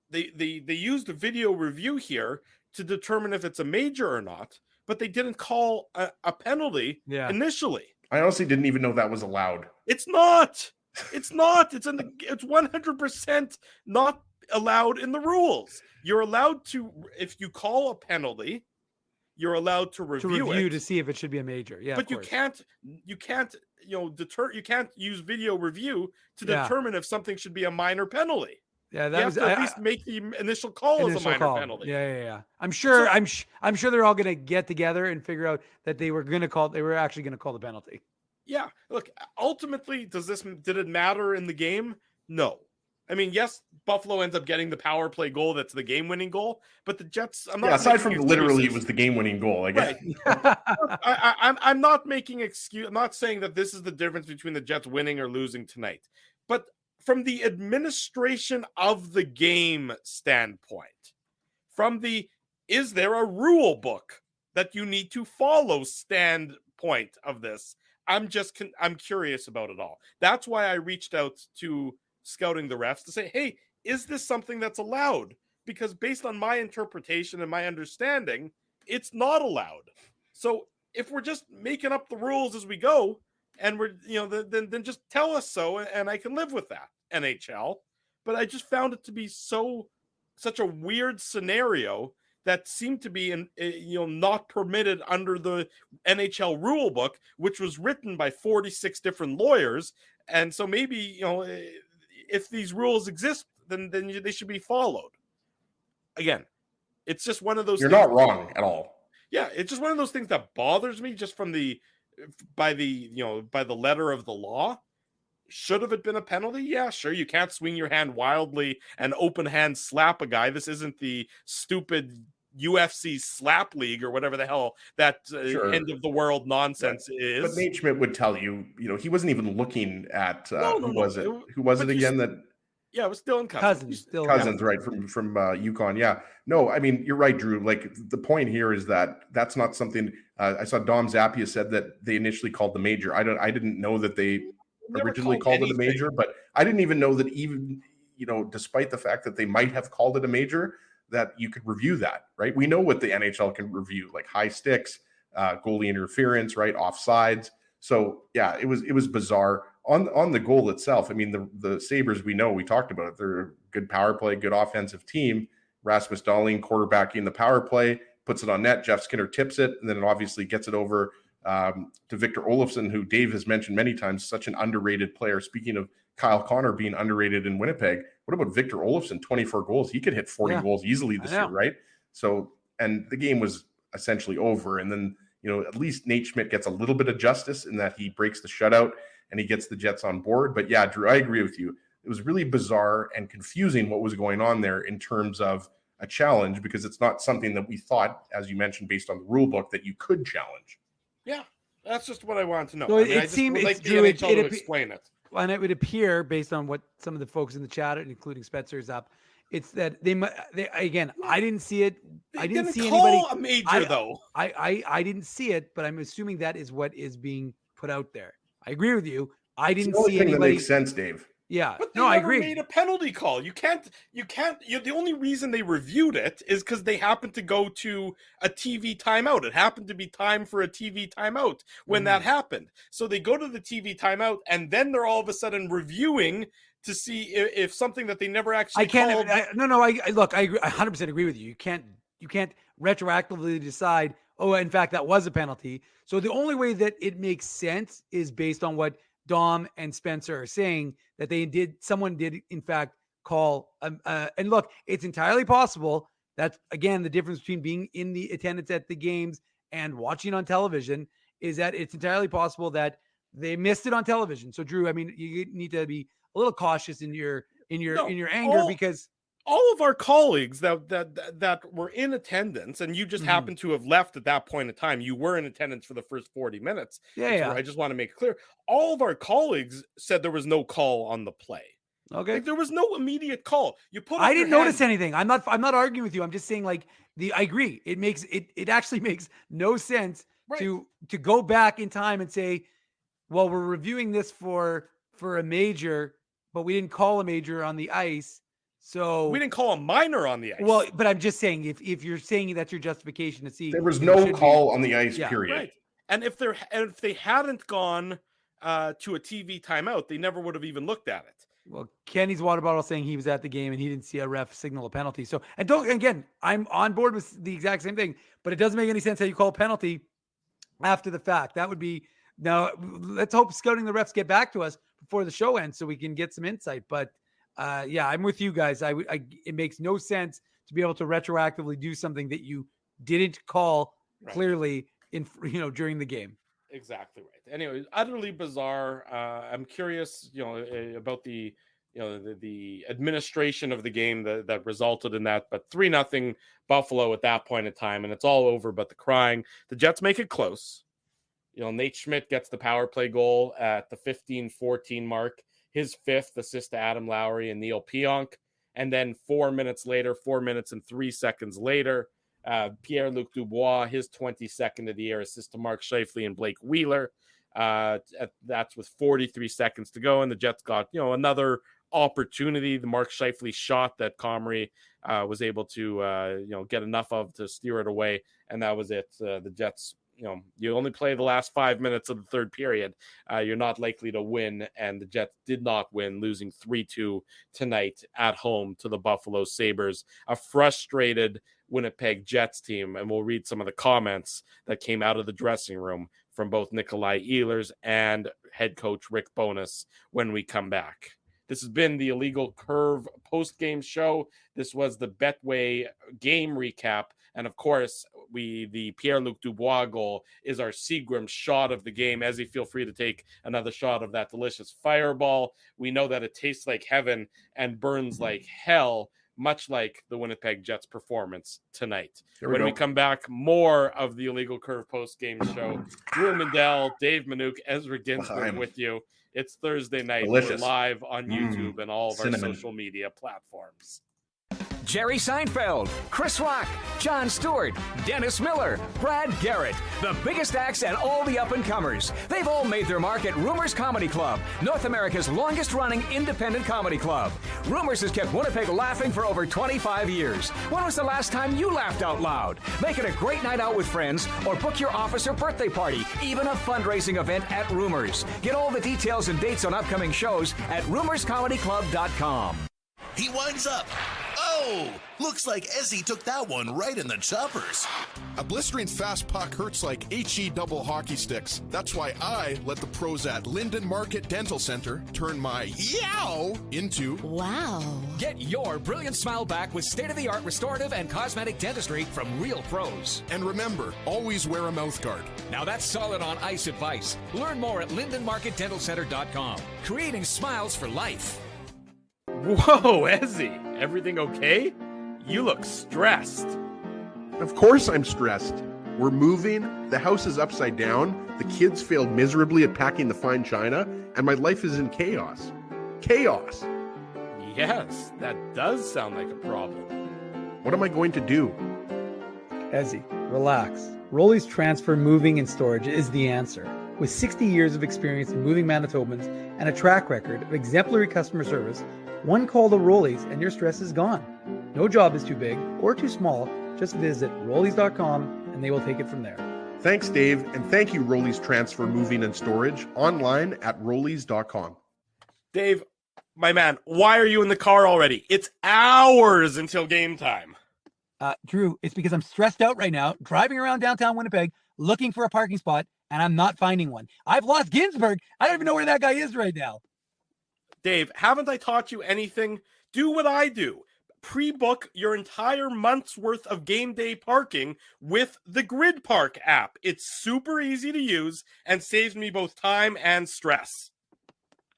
Speaker 2: they used a video review here to determine if it's a major or not, but they didn't call a penalty initially.
Speaker 3: I honestly didn't even know that was allowed.
Speaker 2: It's not. It's not. It's 100% not allowed in the rules. You're allowed to, if you call a penalty, you're allowed to review it
Speaker 4: to see if it should be a major. Yeah,
Speaker 2: but you can't use video review to determine if something should be a minor penalty.
Speaker 4: Yeah,
Speaker 2: you have to at least make the initial call as a minor penalty.
Speaker 4: Yeah. I'm sure they're all going to get together and figure out that they were actually going to call the penalty.
Speaker 2: Yeah. Look, ultimately, did it matter in the game? No. I mean, yes, Buffalo ends up getting the power play goal that's the game-winning goal, but the Jets, I'm not
Speaker 3: aside from
Speaker 2: making
Speaker 3: literally it
Speaker 2: excuses.
Speaker 3: was the game-winning goal, I guess.
Speaker 2: Right. I'm not making excuse. I'm not saying that this is the difference between the Jets winning or losing tonight. But from the administration of the game standpoint, from the is there a rule book that you need to follow standpoint of this, I'm curious about it all. That's why I reached out to Scouting the Refs to say, hey, is this something that's allowed? Because based on my interpretation and my understanding, it's not allowed. So if we're just making up the rules as we go, and we're then just tell us so, and I can live with that, NHL. But I just found it to be such a weird scenario that seemed to be not permitted under the NHL rule book, which was written by 46 different lawyers. And so maybe if these rules exist, then they should be followed. Again, it's just one of those.
Speaker 3: You're not wrong at all.
Speaker 2: Yeah, it's just one of those things that bothers me just by the letter of the law. Should have it been a penalty? Yeah, sure. You can't swing your hand wildly and open hand slap a guy. This isn't the stupid UFC slap league or whatever the hell that end of the world nonsense is.
Speaker 3: But Nate Schmidt would tell you, he wasn't even looking at who was it again?
Speaker 2: Yeah, it was Dylan Cousins.
Speaker 3: Cousins, right, from UConn. Yeah. No, I mean, you're right, Drew. Like, the point here is that's not something I saw Dom Zappia said that they initially called the major. I didn't know that they originally called it a major, but I didn't even know that even, despite the fact that they might have called it a major, that you could review that, right? We know what the NHL can review, like high sticks, goalie interference, right, offsides. So yeah, it was bizarre. On the goal itself, I mean, the Sabres, we talked about it. They're a good power play, good offensive team. Rasmus Dahlin quarterbacking the power play, puts it on net. Jeff Skinner tips it, and then it obviously gets it over to Victor Olofsson, who Dave has mentioned many times, such an underrated player. Speaking of Kyle Connor being underrated in Winnipeg, what about Victor Olofsson? 24 goals. He could hit 40 goals easily this year, right? So, and the game was essentially over. And then, at least Nate Schmidt gets a little bit of justice in that he breaks the shutout and he gets the Jets on board. But yeah, Drew, I agree with you. It was really bizarre and confusing what was going on there in terms of a challenge, because it's not something that we thought, as you mentioned, based on the rule book, that you could challenge.
Speaker 2: Yeah, that's just what I wanted to know.
Speaker 4: So it seemed
Speaker 2: like the NHL to explain it.
Speaker 4: And it would appear, based on what some of the folks in the chat, including Spencer, is up, it's that they again. I didn't see it. I didn't see anybody.
Speaker 2: A major though.
Speaker 4: I didn't see it, but I'm assuming that is what is being put out there. I agree with you. I didn't see anybody.
Speaker 3: That makes sense, Dave.
Speaker 4: Yeah,
Speaker 2: but I agree. Made a penalty call. You can't. The only reason they reviewed it is because they happened to go to a TV timeout. It happened to be time for a TV timeout when that happened. So they go to the TV timeout, and then they're all of a sudden reviewing to see if something that they never actually called.
Speaker 4: Look, I 100% agree with you. You can't retroactively decide, oh, in fact, that was a penalty. So the only way that it makes sense is based on what Dom and Spencer are saying, that someone did in fact call. And look, it's entirely possible. That's again the difference between being in the attendance at the games and watching on television, is that it's entirely possible that they missed it on television. So Drew, I mean, you need to be a little cautious in your anger, because
Speaker 2: all of our colleagues that were in attendance, and you just happened to have left at that point in time. You were in attendance for the first 40 minutes.
Speaker 4: Yeah.
Speaker 2: I just want to make it clear. All of our colleagues said there was no call on the play.
Speaker 4: Okay.
Speaker 2: Like, there was no immediate call.
Speaker 4: I didn't notice anything. I'm not arguing with you. I'm just saying, like, I agree. It actually makes no sense to go back in time and say, well, we're reviewing this for a major, but we didn't call a major on the ice. So
Speaker 2: we didn't call a minor on the ice.
Speaker 4: Well, but I'm just saying, if you're saying that's your justification to see,
Speaker 3: there was no call on the ice, period.
Speaker 2: Right. And if they hadn't gone to a TV timeout, they never would have even looked at it.
Speaker 4: Well, Kenny's water bottle saying he was at the game and he didn't see a ref signal a penalty. So, again, I'm on board with the exact same thing, but it doesn't make any sense how you call a penalty after the fact. That would be, now let's hope Scouting the Refs get back to us before the show ends so we can get some insight. But yeah, I'm with you guys. It makes no sense to be able to retroactively do something that you didn't call clearly during the game.
Speaker 2: Exactly right. Anyway, utterly bizarre. I'm curious, about the, the administration of the game that resulted in that. But 3-0 Buffalo at that point in time, and it's all over but the crying. The Jets make it close. Nate Schmidt gets the power play goal at the 15-14 mark, his 5th assist to Adam Lowry and Neil Pionk. And then 4 minutes and 3 seconds later, Pierre-Luc Dubois, his 22nd of the year assist to Mark Scheifele and Blake Wheeler. That's with 43 seconds to go, and the Jets got another opportunity. The Mark Scheifele shot that Comrie was able to get enough of to steer it away, and that was it. The Jets, you only play the last 5 minutes of the third period. You're not likely to win, and the Jets did not win, losing 3-2 tonight at home to the Buffalo Sabres. A frustrated Winnipeg Jets team, and we'll read some of the comments that came out of the dressing room from both Nikolai Ehlers and head coach Rick Bowness when we come back. This has been the Illegal Curve post-game show. This was the Betway game recap. And of course, the Pierre-Luc Dubois goal is our Seagram shot of the game. Ezzy, feel free to take another shot of that delicious fireball. We know that it tastes like heaven and burns like hell, much like the Winnipeg Jets performance tonight. When we come back, more of the Illegal Curve post-game show. Drew Mandel, Dave Minuk, Ezra Ginsburg with you. It's Thursday night. Delicious. We're live on YouTube and all of our social media platforms.
Speaker 5: Jerry Seinfeld, Chris Rock, Jon Stewart, Dennis Miller, Brad Garrett, the biggest acts and all the up-and-comers. They've all made their mark at Rumors Comedy Club, North America's longest-running independent comedy club. Rumors has kept Winnipeg laughing for over 25 years. When was the last time you laughed out loud? Make it a great night out with friends or book your office or birthday party, even a fundraising event at Rumors. Get all the details and dates on upcoming shows at rumorscomedyclub.com.
Speaker 6: He winds up. Oh, looks like Ezzy took that one right in the choppers.
Speaker 7: A blistering fast puck hurts like HE double hockey sticks. That's why I let the pros at Linden Market Dental Center turn my yow into
Speaker 8: wow.
Speaker 5: Get your brilliant smile back with state-of-the-art restorative and cosmetic dentistry from real pros.
Speaker 7: And remember, always wear a mouth guard.
Speaker 5: Now that's solid on ice advice. Learn more at lindenmarketdentalcenter.com. Creating smiles for life.
Speaker 2: Whoa, Ezzy, everything okay? You look stressed.
Speaker 3: Of course I'm stressed. We're moving, the house is upside down, the kids failed miserably at packing the fine china, and my life is in chaos. Chaos!
Speaker 2: Yes, that does sound like a problem.
Speaker 3: What am I going to do?
Speaker 4: Ezzy, relax. Rolly's Transfer Moving and Storage is the answer. With 60 years of experience in moving Manitobans and a track record of exemplary customer service, one call to Rolly's and your stress is gone. No job is too big or too small. Just visit Rollies.com and they will take it from there.
Speaker 3: Thanks, Dave, and thank you, Rollies Transfer Moving and Storage, online at Rollies.com.
Speaker 2: Dave, my man, why are you in the car already? It's hours until game time.
Speaker 4: Drew, it's because I'm stressed out right now, driving around downtown Winnipeg, looking for a parking spot, and I'm not finding one. I've lost Ginsburg. I don't even know where that guy is right now.
Speaker 2: Dave, haven't I taught you anything? Do what I do. Pre-book your entire month's worth of game day parking with the Grid Park app. It's super easy to use and saves me both time and stress.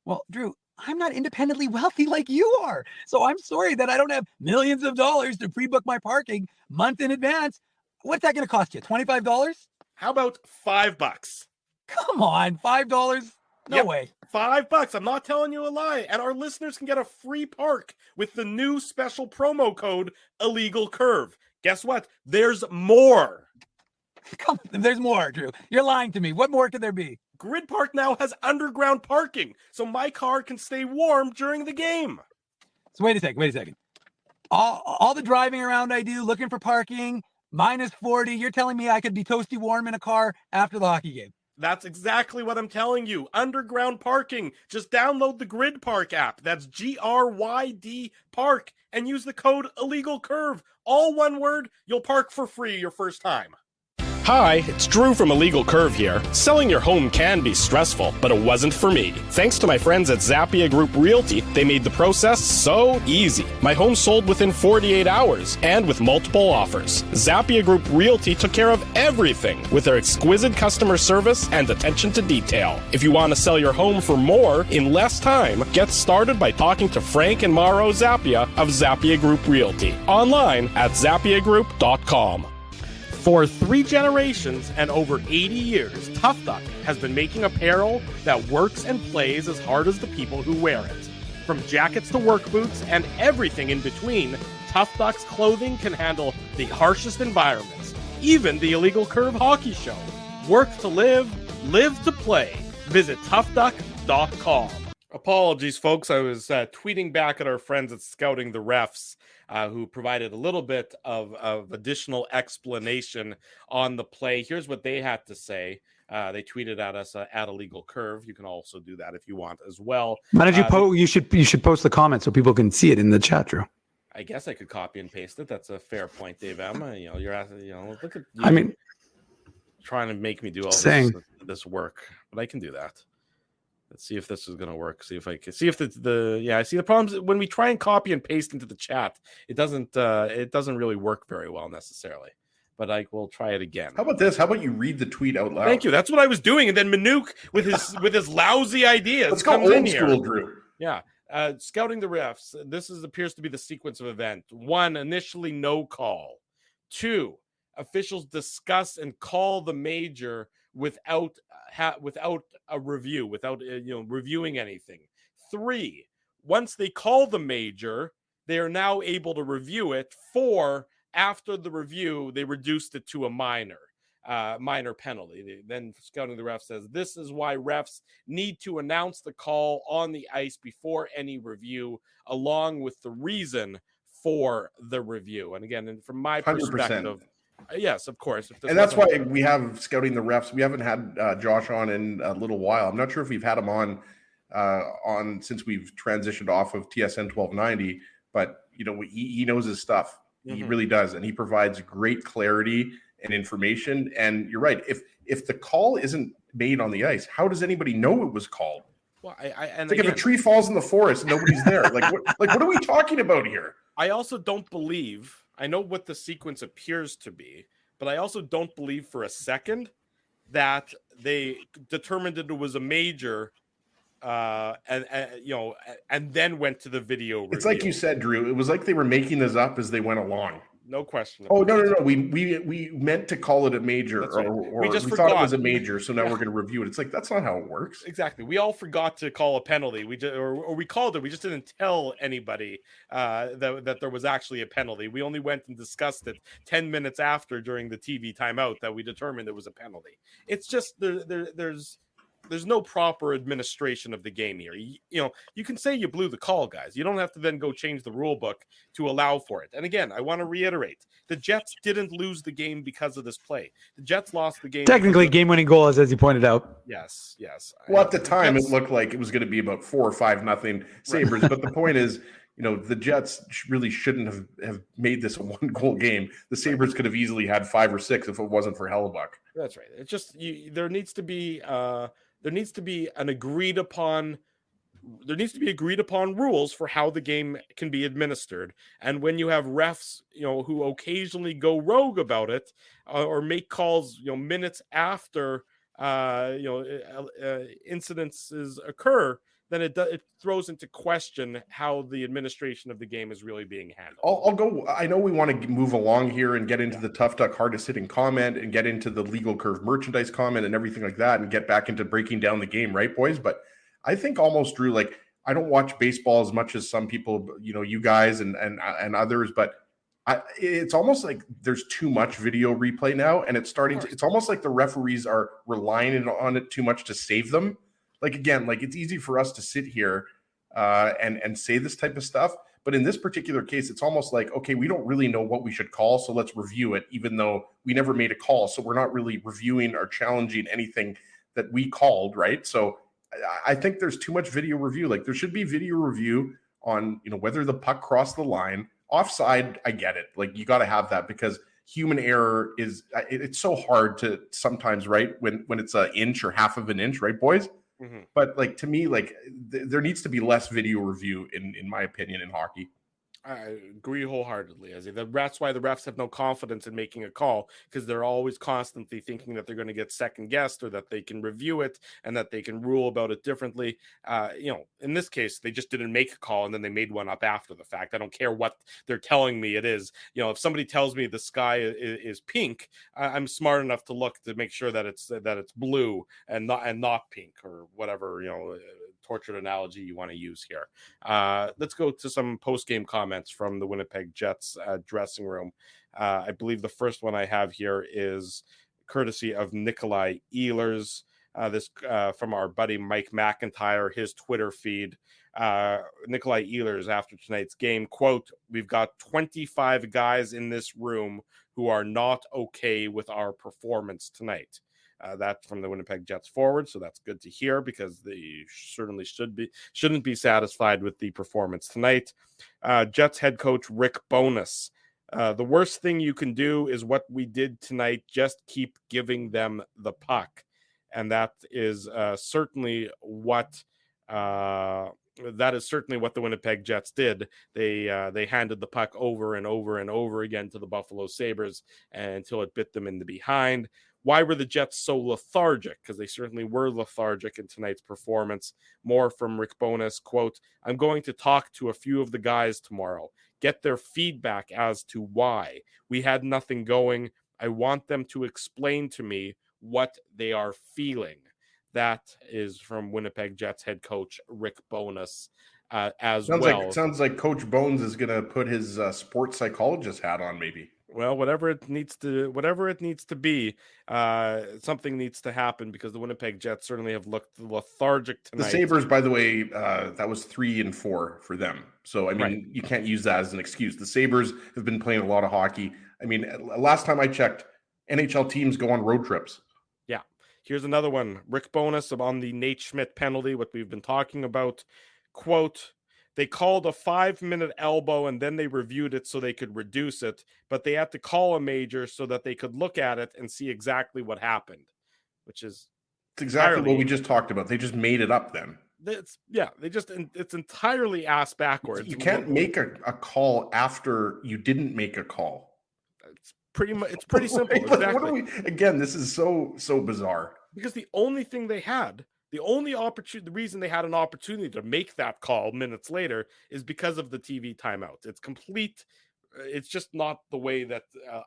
Speaker 4: Well, Drew, I'm not independently wealthy like you are. So I'm sorry that I don't have millions of dollars to pre-book my parking month in advance. What's that going to cost you? $25?
Speaker 2: How about $5?
Speaker 4: Come on, $5? No way.
Speaker 2: $5. I'm not telling you a lie. And our listeners can get a free park with the new special promo code Illegal Curve. Guess what? There's more.
Speaker 4: There's more, Drew. You're lying to me. What more could there be?
Speaker 2: Grid Park now has underground parking, so my car can stay warm during the game.
Speaker 4: So wait a second. All the driving around I do, looking for parking, minus 40. You're telling me I could be toasty warm in a car after the hockey game?
Speaker 2: That's exactly what I'm telling you. Underground parking. Just download the Grid Park app. That's GRYD Park and use the code Illegal Curve. All one word. You'll park for free your first time.
Speaker 8: Hi, it's Drew from Illegal Curve here. Selling your home can be stressful, but it wasn't for me. Thanks to my friends at Zappia Group Realty, they made the process so easy. My home sold within 48 hours and with multiple offers. Zappia Group Realty took care of everything with their exquisite customer service and attention to detail. If you want to sell your home for more in less time, get started by talking to Frank and Mauro Zappia of Zappia Group Realty. Online at zappiagroup.com.
Speaker 2: For 3 generations and over 80 years, Tough Duck has been making apparel that works and plays as hard as the people who wear it. From jackets to work boots and everything in between, Tough Duck's clothing can handle the harshest environments, even the Illegal Curve hockey show. Work to live, live to play. Visit toughduck.com. Apologies, folks. I was tweeting back at our friends at Scouting the Refs, who provided a little bit of additional explanation on the play. Here's what they had to say. They tweeted at us at Illegal Curve. You can also do that if you want as well.
Speaker 4: Why don't you post? You should post the comment so people can see it in the chat, Drew.
Speaker 2: I guess I could copy and paste it. That's a fair point, Dave M. You're asking, look at you.
Speaker 4: I mean,
Speaker 2: trying to make me do all this work, but I can do that. Let's see if this is going to work. See if I can see if I see the problems when we try and copy and paste into the chat. It doesn't really work very well necessarily, but I will try it again.
Speaker 3: How about this? How about you read the tweet out loud?
Speaker 2: Thank you. That's what I was doing. And then Manuk with his lousy ideas.
Speaker 3: Let's go old school, Drew.
Speaker 2: Yeah. Scouting the refs. This appears to be the sequence of event. 1, initially no call. 2, officials discuss and call the major without a review, without reviewing anything. 3, once they call the major, they are now able to review it. 4, after the review, they reduced it to a minor penalty. Then Scouting the Ref says, this is why refs need to announce the call on the ice before any review, along with the reason for the review. And again, from my
Speaker 3: 100%.
Speaker 2: Perspective, yes, of course.
Speaker 3: And that's why we have Scouting the Refs. We haven't had Josh on in a little while. I'm not sure if we've had him on since we've transitioned off of TSN 1290, but he knows his stuff. Mm-hmm. He really does, and he provides great clarity and information. And you're right. If the call isn't made on the ice, how does anybody know it was called?
Speaker 2: Well,
Speaker 3: if a tree falls in the forest, nobody's there. What are we talking about here?
Speaker 2: I also don't believe. I know what the sequence appears to be, but I also don't believe for a second that they determined that it was a major, and then went to the video review.
Speaker 3: It's like you said, Drew. It was like they were making this up as they went along.
Speaker 2: No question.
Speaker 3: Oh, no. We meant to call it a major, right. or we thought it was a major, so now we're going to review it. It's like, that's not how it works.
Speaker 2: Exactly. We all forgot to call a penalty. We called it. We just didn't tell anybody that there was actually a penalty. We only went and discussed it 10 minutes after during the TV timeout that we determined there was a penalty. It's just there's no proper administration of the game here. You can say you blew the call, guys. You don't have to then go change the rule book to allow for it. And again, I want to reiterate, the Jets didn't lose the game because of this play. The Jets lost the game.
Speaker 4: Technically, game-winning goal, as you pointed out.
Speaker 2: Yes.
Speaker 3: Well, at the time, it looked like it was going to be about 4 or 5-0 Sabres. Right. But the point is, the Jets really shouldn't have made this a 1-goal game. The Sabres could have easily had 5 or 6 if it wasn't for Hellebuck.
Speaker 2: That's right. It's just there needs to be agreed upon rules for how the game can be administered. And when you have refs, who occasionally go rogue about it or make calls, minutes after, incidences occur, then it throws into question how the administration of the game is really being handled.
Speaker 3: I'll go. I know we want to move along here and get into the Tough Duck hardest hitting comment and get into the Legal Curve merchandise comment and everything like that and get back into breaking down the game, right, boys? But I think almost, Drew, I don't watch baseball as much as some people, you guys and others, but it's almost like there's too much video replay now, and it's almost like the referees are relying on it too much to save them. It's easy for us to sit here and say this type of stuff. But in this particular case, it's almost like, okay, we don't really know what we should call, so let's review it, even though we never made a call. So we're not really reviewing or challenging anything that we called, right? So I think there's too much video review. There should be video review on, whether the puck crossed the line. Offside, I get it. You got to have that because human error is it's so hard to sometimes, right? When it's an inch or half of an inch, right, boys?
Speaker 2: Mhm.
Speaker 3: But like to me, like there needs to be less video review in my opinion in hockey.
Speaker 2: I agree wholeheartedly, Ezzy. That's why the refs have no confidence in making a call, because they're always constantly thinking that they're going to get second guessed, or that they can review it and that they can rule about it differently. In this case, they just didn't make a call and then they made one up after the fact. I don't care what they're telling me it is. If somebody tells me the sky is pink, I'm smart enough to look to make sure that it's blue and not pink, or whatever tortured analogy you want to use here. Let's go to some post-game comments from the Winnipeg Jets dressing room. I believe the first one I have here is courtesy of Nikolai Ehlers. This from our buddy Mike McIntyre, his Twitter feed. Nikolai Ehlers after tonight's game, quote, "We've got 25 guys in this room who are not okay with our performance tonight." That from the Winnipeg Jets forward, so that's good to hear, because they certainly shouldn't be satisfied with the performance tonight. Jets head coach Rick Bowness. The worst thing you can do is what we did tonight. Just keep giving them the puck, and that is certainly what the Winnipeg Jets did. They handed the puck over and over and over again to the Buffalo Sabres until it bit them in the behind. Why were the Jets so lethargic? Because they certainly were lethargic in tonight's performance. More from Rick Bowness, quote, "I'm going to talk to a few of the guys tomorrow, get their feedback as to why. We had nothing going. I want them to explain to me what they are feeling." That is from Winnipeg Jets head coach Rick Bowness
Speaker 3: Sounds like Coach Bones is going to put his sports psychologist hat on, maybe.
Speaker 2: Well, whatever it needs to be, something needs to happen, because the Winnipeg Jets certainly have looked lethargic tonight.
Speaker 3: The Sabres, by the way, that was 3-4 for them. So, I mean, right. You can't use that as an excuse. The Sabres have been playing a lot of hockey. I mean, last time I checked, NHL teams go on road trips.
Speaker 2: Yeah. Here's another one. Rick Bowness on the Nate Schmidt penalty, what we've been talking about. Quote, "They called a 5-minute elbow and then they reviewed it so they could reduce it, but they had to call a major so that they could look at it and see exactly what happened," which is
Speaker 3: it's exactly what we just talked about. They just made it up then.
Speaker 2: It's entirely ass backwards.
Speaker 3: You can't make a call after you didn't make a call.
Speaker 2: It's pretty simple. Exactly.
Speaker 3: Again, this is so bizarre.
Speaker 2: Because the only thing they had, the reason they had an opportunity to make that call minutes later is because of the TV timeout. It's just not the way that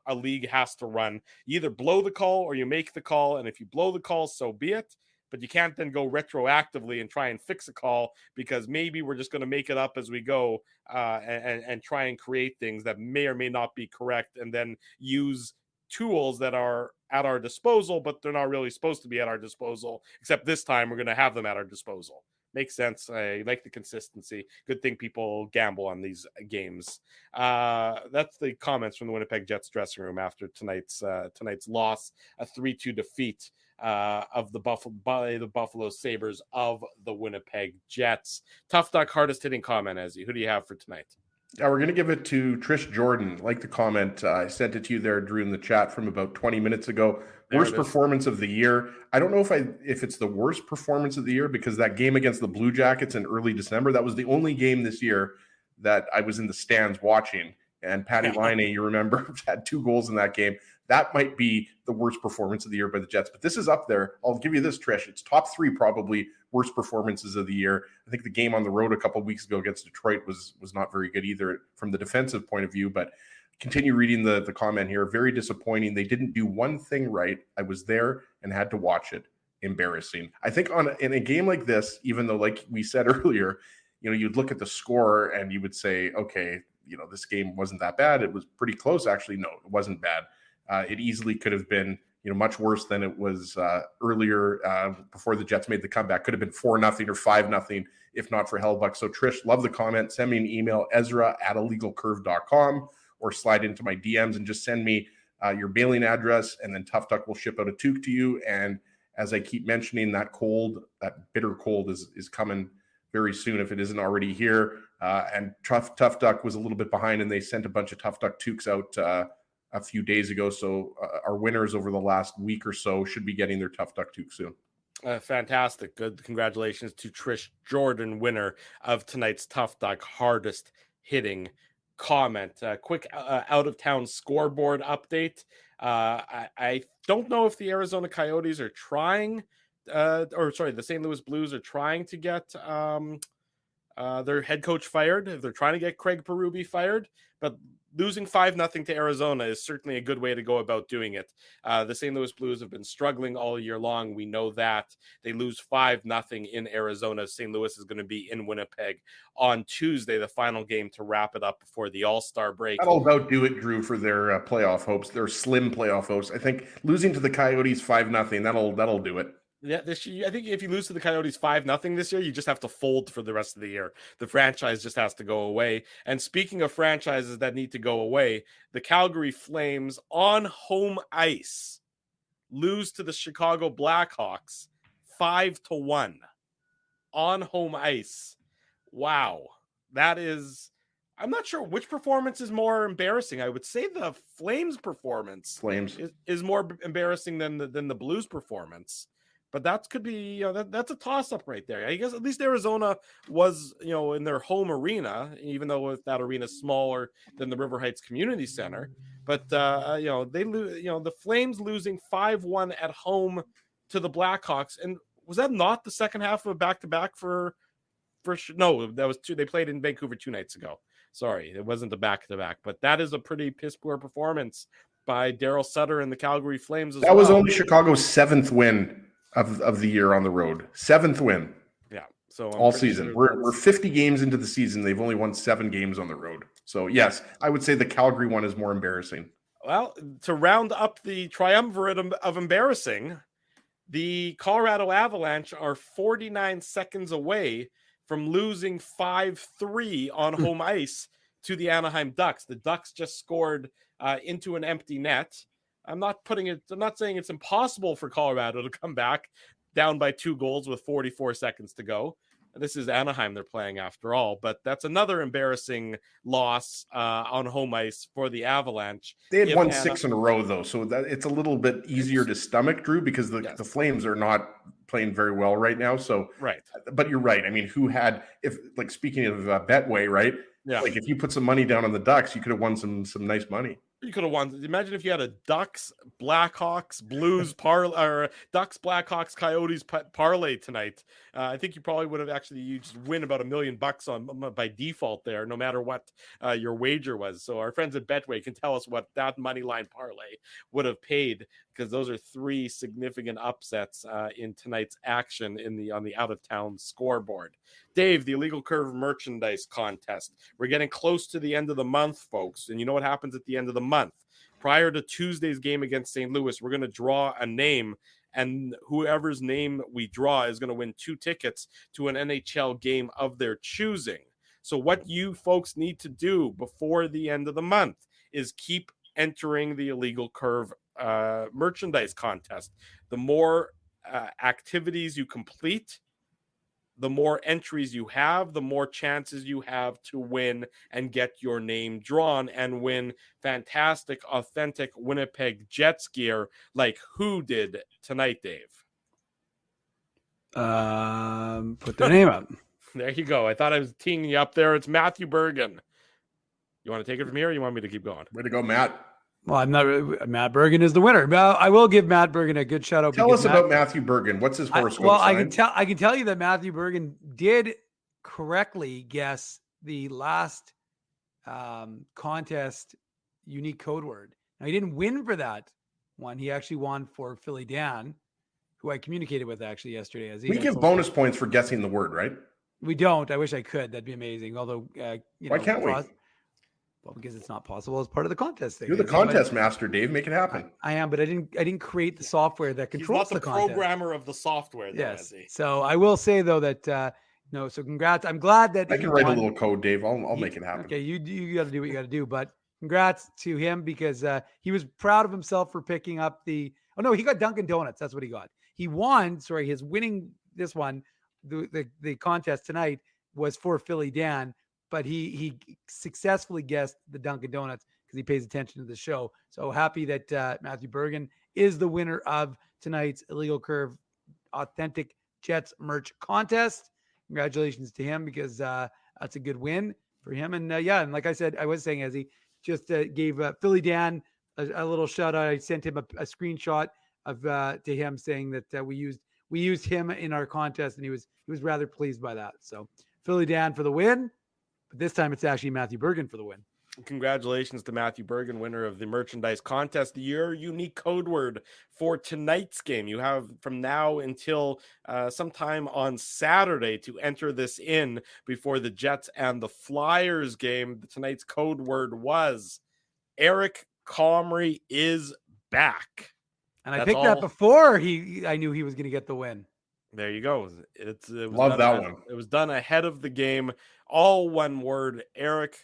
Speaker 2: a league has to run. You either blow the call or you make the call, and if you blow the call, so be it. But you can't then go retroactively and try and fix a call, because maybe we're just going to make it up as we go and try and create things that may or may not be correct, and then use tools that are at our disposal, but they're not really supposed to be at our disposal, except this time we're going to have them at our disposal. Makes sense. I like the consistency. Good thing people gamble on these games. That's the comments from the Winnipeg Jets dressing room after tonight's loss, a 3-2 defeat of the Buffalo Sabres of the Winnipeg Jets. Tough Duck, hardest hitting comment, Ezzy. Who do you have for tonight?
Speaker 3: Yeah, we're going to give it to Trish Jordan. Like the comment, I sent it to you there, Drew, in the chat from about 20 minutes ago. Worst performance of the year. I don't know if it's the worst performance of the year, because that game against the Blue Jackets in early December, that was the only game this year that I was in the stands watching. And Patty Laine, you remember, had 2 goals in that game. That might be the worst performance of the year by the Jets. But this is up there. I'll give you this, Trish. It's top 3 probably worst performances of the year. I think the game on the road a couple of weeks ago against Detroit was not very good either from the defensive point of view. But continue reading the comment here. Very disappointing. They didn't do one thing right. I was there and had to watch it. Embarrassing. I think in a game like this, even though, like we said earlier, you'd look at the score and you would say, okay, this game wasn't that bad. It was pretty close. Actually, no, it wasn't bad. It easily could have been, much worse than it was earlier before the Jets made the comeback. Could have been 4-0 or 5-0 if not for Hellbuck. So Trish, love the comment. Send me an email, ezra@illegalcurve.com, or slide into my DMs and just send me your mailing address, and then Tough Duck will ship out a toque to you. And as I keep mentioning, that bitter cold is coming very soon if it isn't already here. And Tough Duck was a little bit behind, and they sent a bunch of Tough Duck toques out a few days ago. So our winners over the last week or so should be getting their Tough Duck Toque soon.
Speaker 2: Fantastic. Good. Congratulations to Trish Jordan, winner of tonight's Tough Duck hardest hitting comment. Quick out of town scoreboard update. I don't know if the Arizona Coyotes are trying, the St. Louis Blues are trying to get their head coach fired. If they're trying to get Craig Berube fired, but losing 5-0 to Arizona is certainly a good way to go about doing it. The St. Louis Blues have been struggling all year long. We know that. They lose 5-0 in Arizona. St. Louis is going to be in Winnipeg on Tuesday, the final game to wrap it up before the All-Star break.
Speaker 3: That'll about do it, Drew, for their playoff hopes. Their slim playoff hopes. I think losing to the Coyotes 5-0, that'll do it.
Speaker 2: Yeah, I think if you lose to the Coyotes 5-0 this year, you just have to fold for the rest of the year. The franchise just has to go away. And speaking of franchises that need to go away, the Calgary Flames on home ice lose to the Chicago Blackhawks 5-1 on home ice. Wow. That is, I'm not sure which performance is more embarrassing. I would say the Flames performance is more embarrassing than the Blues performance. But that could be, that's a toss-up right there. I guess at least Arizona was, in their home arena, even though that arena is smaller than the River Heights Community Center. But, they lose, the Flames losing 5-1 at home to the Blackhawks. And was that not the second half of a back-to-back no, that was two. They played in Vancouver 2 nights ago. Sorry, it wasn't the back-to-back. But that is a pretty piss-poor performance by Daryl Sutter and the Calgary Flames as well.
Speaker 3: That was only Chicago's 7th win of the year on the road. 7th win.
Speaker 2: Yeah. So
Speaker 3: all season. Sure we're 50 games into the season. They've only won 7 games on the road. So yes, I would say the Calgary one is more embarrassing.
Speaker 2: Well, to round up the triumvirate of embarrassing, the Colorado Avalanche are 49 seconds away from losing 5-3 on home ice to the Anaheim Ducks. The Ducks just scored into an empty net. I'm not saying it's impossible for Colorado to come back down by 2 goals with 44 seconds to go. This is Anaheim they're playing after all, but that's another embarrassing loss on home ice for the Avalanche.
Speaker 3: They had won 6 in a row though, so that it's a little bit easier to stomach, Drew, because the Flames are not playing very well right now. So
Speaker 2: right,
Speaker 3: but you're right. I mean, speaking of Betway, right?
Speaker 2: Yeah,
Speaker 3: like if you put some money down on the Ducks, you could have won some nice money.
Speaker 2: You could have won. Imagine if you had a Ducks, Blackhawks, Blues parlay, or Ducks, Blackhawks, Coyotes parlay tonight. I think you probably would have you just win about $1 million by default there, no matter what your wager was. So our friends at Betway can tell us what that money line parlay would have paid, because those are 3 significant upsets in tonight's action on the out of town scoreboard. Dave, the Illegal Curve merchandise contest. We're getting close to the end of the month, folks. And you know what happens at the end of the month? Prior to Tuesday's game against St. Louis, we're going to draw a name, and whoever's name we draw is going to win 2 tickets to an NHL game of their choosing. So what you folks need to do before the end of the month is keep entering the Illegal Curve merchandise contest. The more activities you complete, the more entries you have, the more chances you have to win and get your name drawn and win fantastic, authentic Winnipeg Jets gear like who did tonight, Dave?
Speaker 4: Put their name up.
Speaker 2: There you go. I thought I was teeing you up there. It's Matthew Bergen. You want to take it from here, or you want me to keep going?
Speaker 3: Way to go, Matt.
Speaker 4: Well, I'm not. Matt Bergen is the winner. Well, I will give Matt Bergen a good shout out.
Speaker 3: Tell us about Matthew Bergen. What's his horoscope sign?
Speaker 4: I can tell you that Matthew Bergen did correctly guess the last contest unique code word. Now, he didn't win for that one. He actually won for Philly Dan, who I communicated with actually yesterday.
Speaker 3: We give bonus points for guessing the word, right?
Speaker 4: We don't. I wish I could. That'd be amazing. Although,
Speaker 3: why can't we?
Speaker 4: Well, because it's not possible as part of the contest thing.
Speaker 3: You're the contest master, Dave. Make it happen.
Speaker 4: I am, but I didn't create the software that controls the contest.
Speaker 2: Programmer of the software, though,
Speaker 4: yes. So I will say though that no. So congrats. I'm glad that
Speaker 3: I can write a little code, Dave. I'll make it happen.
Speaker 4: Okay, you got to do what you got to do. But congrats to him, because he was proud of himself for picking up the. Oh no, he got Dunkin' Donuts. That's what he got. He won. Sorry, his winning this one, the contest tonight was for Philly Dan. But he successfully guessed the Dunkin' Donuts, because he pays attention to the show. So happy that Matthew Bergen is the winner of tonight's Illegal Curve Authentic Jets merch contest. Congratulations to him, because that's a good win for him. And and like I said, I was saying, as he just gave Philly Dan a little shout out. I sent him a screenshot of to him saying that we used him in our contest, and he was rather pleased by that. So Philly Dan for the win, but this time it's actually Matthew Bergen for the win.
Speaker 2: Congratulations to Matthew Bergen, winner of the merchandise contest. Your unique code word for tonight's game. You have from now until sometime on Saturday to enter this in before the Jets and the Flyers game. Tonight's code word was Eric Comrie is back.
Speaker 4: And I picked that before I knew he was going to get the win.
Speaker 2: There you go. It was
Speaker 3: Love that one.
Speaker 2: It was done ahead of the game. All one word. Eric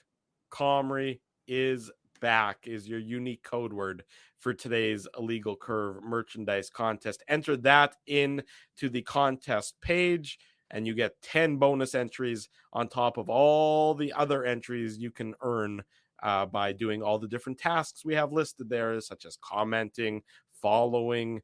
Speaker 2: Comrie is back is your unique code word for today's Illegal Curve merchandise contest. Enter that in to the contest page, and you get 10 bonus entries on top of all the other entries you can earn by doing all the different tasks we have listed there, such as commenting, following,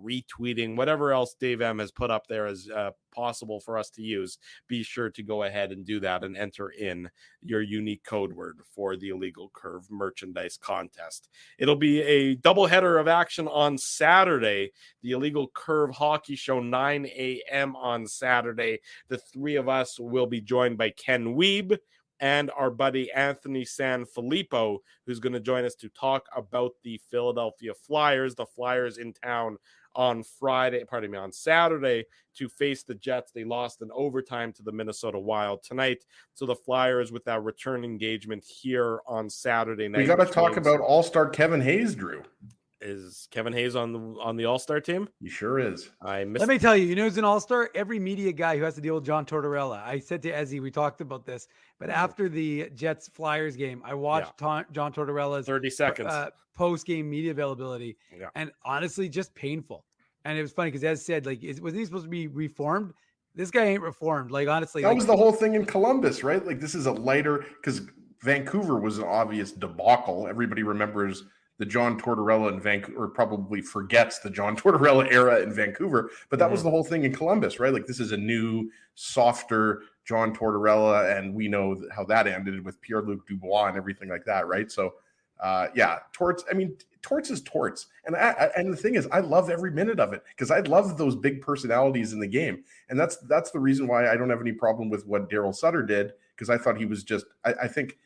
Speaker 2: retweeting, whatever else Dave M has put up there as possible for us to use. Be sure to go ahead and do that and enter in your unique code word for the Illegal Curve merchandise contest. It'll be a doubleheader of action on Saturday. The Illegal Curve Hockey Show, 9 a.m. on Saturday. The three of us will be joined by Ken Wiebe and our buddy Anthony Sanfilippo, who's going to join us to talk about the Philadelphia Flyers. The Flyers in town on Saturday to face the Jets. They lost in overtime to the Minnesota Wild tonight. So the Flyers with that return engagement here on Saturday night.
Speaker 3: We got to talk about All-Star Kevin Hayes, Drew.
Speaker 2: Is Kevin Hayes on the All-Star team?
Speaker 3: He sure is.
Speaker 4: Let me tell you, who's an All-Star? Every media guy who has to deal with John Tortorella. I said to Ezzy, we talked about this, but after the Jets-Flyers game, I watched John Tortorella's
Speaker 2: 30 seconds
Speaker 4: post-game media availability, and honestly, just painful. And it was funny because, as said, wasn't he supposed to be reformed? This guy ain't reformed. Honestly,
Speaker 3: that was the whole thing in Columbus, right? This is a lighter, because Vancouver was an obvious debacle. Everybody remembers the John Tortorella in Vancouver, or probably forgets the John Tortorella era in Vancouver, but that was the whole thing in Columbus, right? This is a new, softer John Tortorella, and we know how that ended with Pierre-Luc Dubois and everything like that, right? So, Torts. I mean, Torts is Torts, and the thing is, I love every minute of it because I love those big personalities in the game, and that's the reason why I don't have any problem with what Daryl Sutter did, because I thought he was just. I think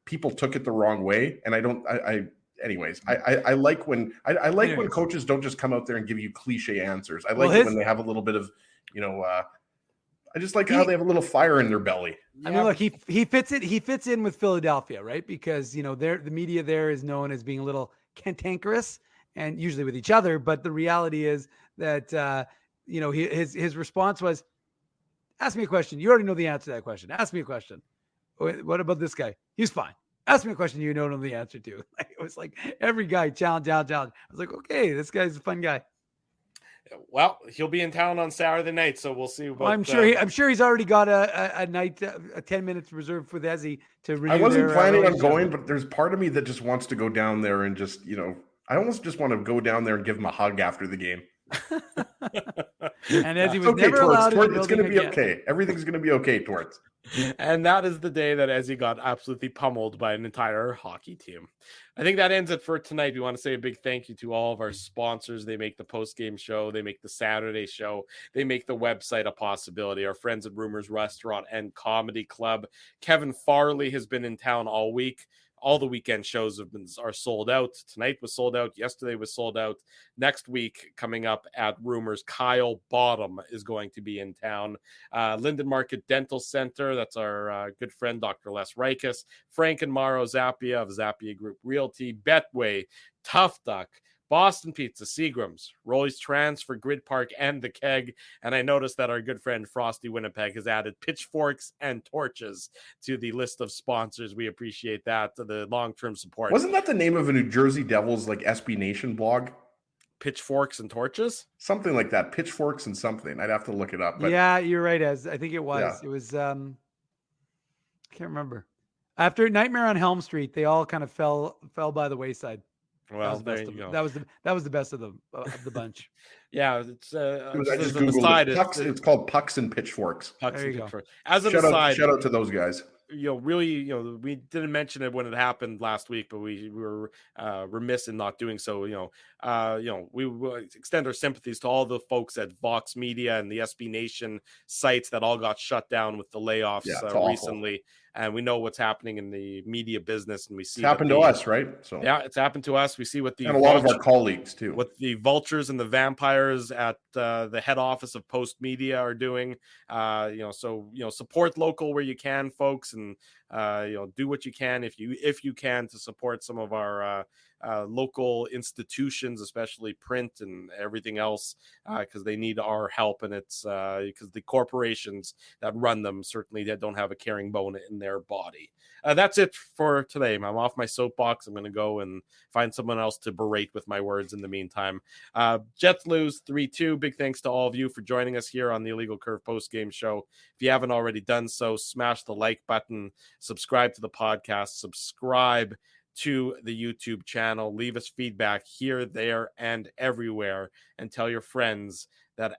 Speaker 3: people took it the wrong way, and Anyways, I like when when coaches don't just come out there and give you cliche answers. I like it when they have a little bit of, I just like how they have a little fire in their belly.
Speaker 4: I mean, look, he fits it. He fits in with Philadelphia, right? Because the media there is known as being a little cantankerous, and usually with each other. But the reality is that his response was, "Ask me a question. You already know the answer to that question. Ask me a question. What about this guy? He's fine. Ask me a question you don't know the answer to." It was like every guy challenge. I was like, okay, this guy's a fun guy.
Speaker 2: Well, he'll be in town on Saturday night, so we'll see.
Speaker 4: I'm sure he's already got a night, 10 minutes reserved with Ezzy to renew.
Speaker 3: I wasn't planning on going, but there's part of me that just wants to go down there and just, I almost just want to go down there and give him a hug after the game.
Speaker 4: And Ezzy was never allowed.
Speaker 3: It's going to be okay. Everything's going to be okay, Torts.
Speaker 2: And that is the day that Ezzy got absolutely pummeled by an entire hockey team. I think that ends it for tonight. We want to say a big thank you to all of our sponsors. They make the post-game show. They make the Saturday show. They make the website a possibility. Our friends at Rumors Restaurant and Comedy Club. Kevin Farley has been in town all week. All the weekend shows are sold out. Tonight was sold out. Yesterday was sold out. Next week, coming up at Rumors, Kyle Bottom is going to be in town. Linden Market Dental Center, that's our good friend, Dr. Les Rikus. Frank and Mauro Zappia of Zappia Group Realty. Betway, Tough Duck, Boston Pizza, Seagram's, Rolly's Transfer, Grid Park, and The Keg. And I noticed that our good friend Frosty Winnipeg has added pitchforks and torches to the list of sponsors. We appreciate that, the long-term support.
Speaker 3: Wasn't that the name of a New Jersey Devils SB Nation blog?
Speaker 2: Pitchforks and torches?
Speaker 3: Something like that. Pitchforks and something. I'd have to look it up. But
Speaker 4: yeah, you're right, Ez. I think it was.
Speaker 3: Yeah.
Speaker 4: It was, I can't remember. After Nightmare on Helm Street, they all kind of fell by the wayside.
Speaker 2: Well, there you go.
Speaker 4: That was the best of the bunch.
Speaker 2: Yeah, it's
Speaker 3: I just
Speaker 2: as an
Speaker 3: Googled
Speaker 2: aside,
Speaker 3: it. It's called Pucks and Pitchforks.
Speaker 2: Pucks
Speaker 4: There
Speaker 2: and
Speaker 4: you go.
Speaker 2: Pitchforks. As an
Speaker 3: Shout
Speaker 2: aside,
Speaker 3: out to those guys.
Speaker 2: Really, we didn't mention it when it happened last week, but we were remiss in not doing so. We will extend our sympathies to all the folks at Vox Media and the SB Nation sites that all got shut down with the layoffs recently. And we know what's happening in the media business, and we see
Speaker 3: it's happened to us, right? So
Speaker 2: yeah, it's happened to us. We see what
Speaker 3: and a lot of our colleagues too.
Speaker 2: What the vultures and the vampires at the head office of Post Media are doing. Support local where you can, folks, and do what you can if you can to support some of our local institutions, especially print and everything else, because they need our help, and it's because the corporations that run them certainly don't have a caring bone in their body. That's it for today. I'm off my soapbox. I'm going to go and find someone else to berate with my words in the meantime. Jets lose 3-2. Big thanks to all of you for joining us here on the Illegal Curve post-game show. If you haven't already done so, smash the like button, subscribe to the podcast, subscribe to the YouTube channel, leave us feedback here, there, and everywhere, and tell your friends that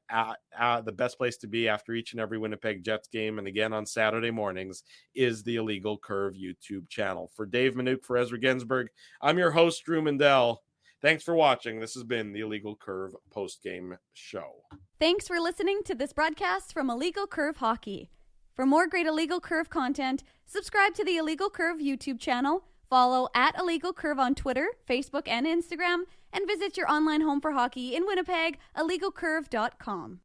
Speaker 2: the best place to be after each and every Winnipeg Jets game, and again on Saturday mornings, is the Illegal Curve YouTube channel. For Dave Minuk, for Ezra Ginsburg, I'm your host, Drew Mandel. Thanks for watching. This has been the Illegal Curve post-game show.
Speaker 1: Thanks for listening to this broadcast from Illegal Curve Hockey. For more great Illegal Curve content, subscribe to the Illegal Curve YouTube channel, follow at Illegal Curve on Twitter, Facebook, and Instagram, and visit your online home for hockey in Winnipeg, illegalcurve.com.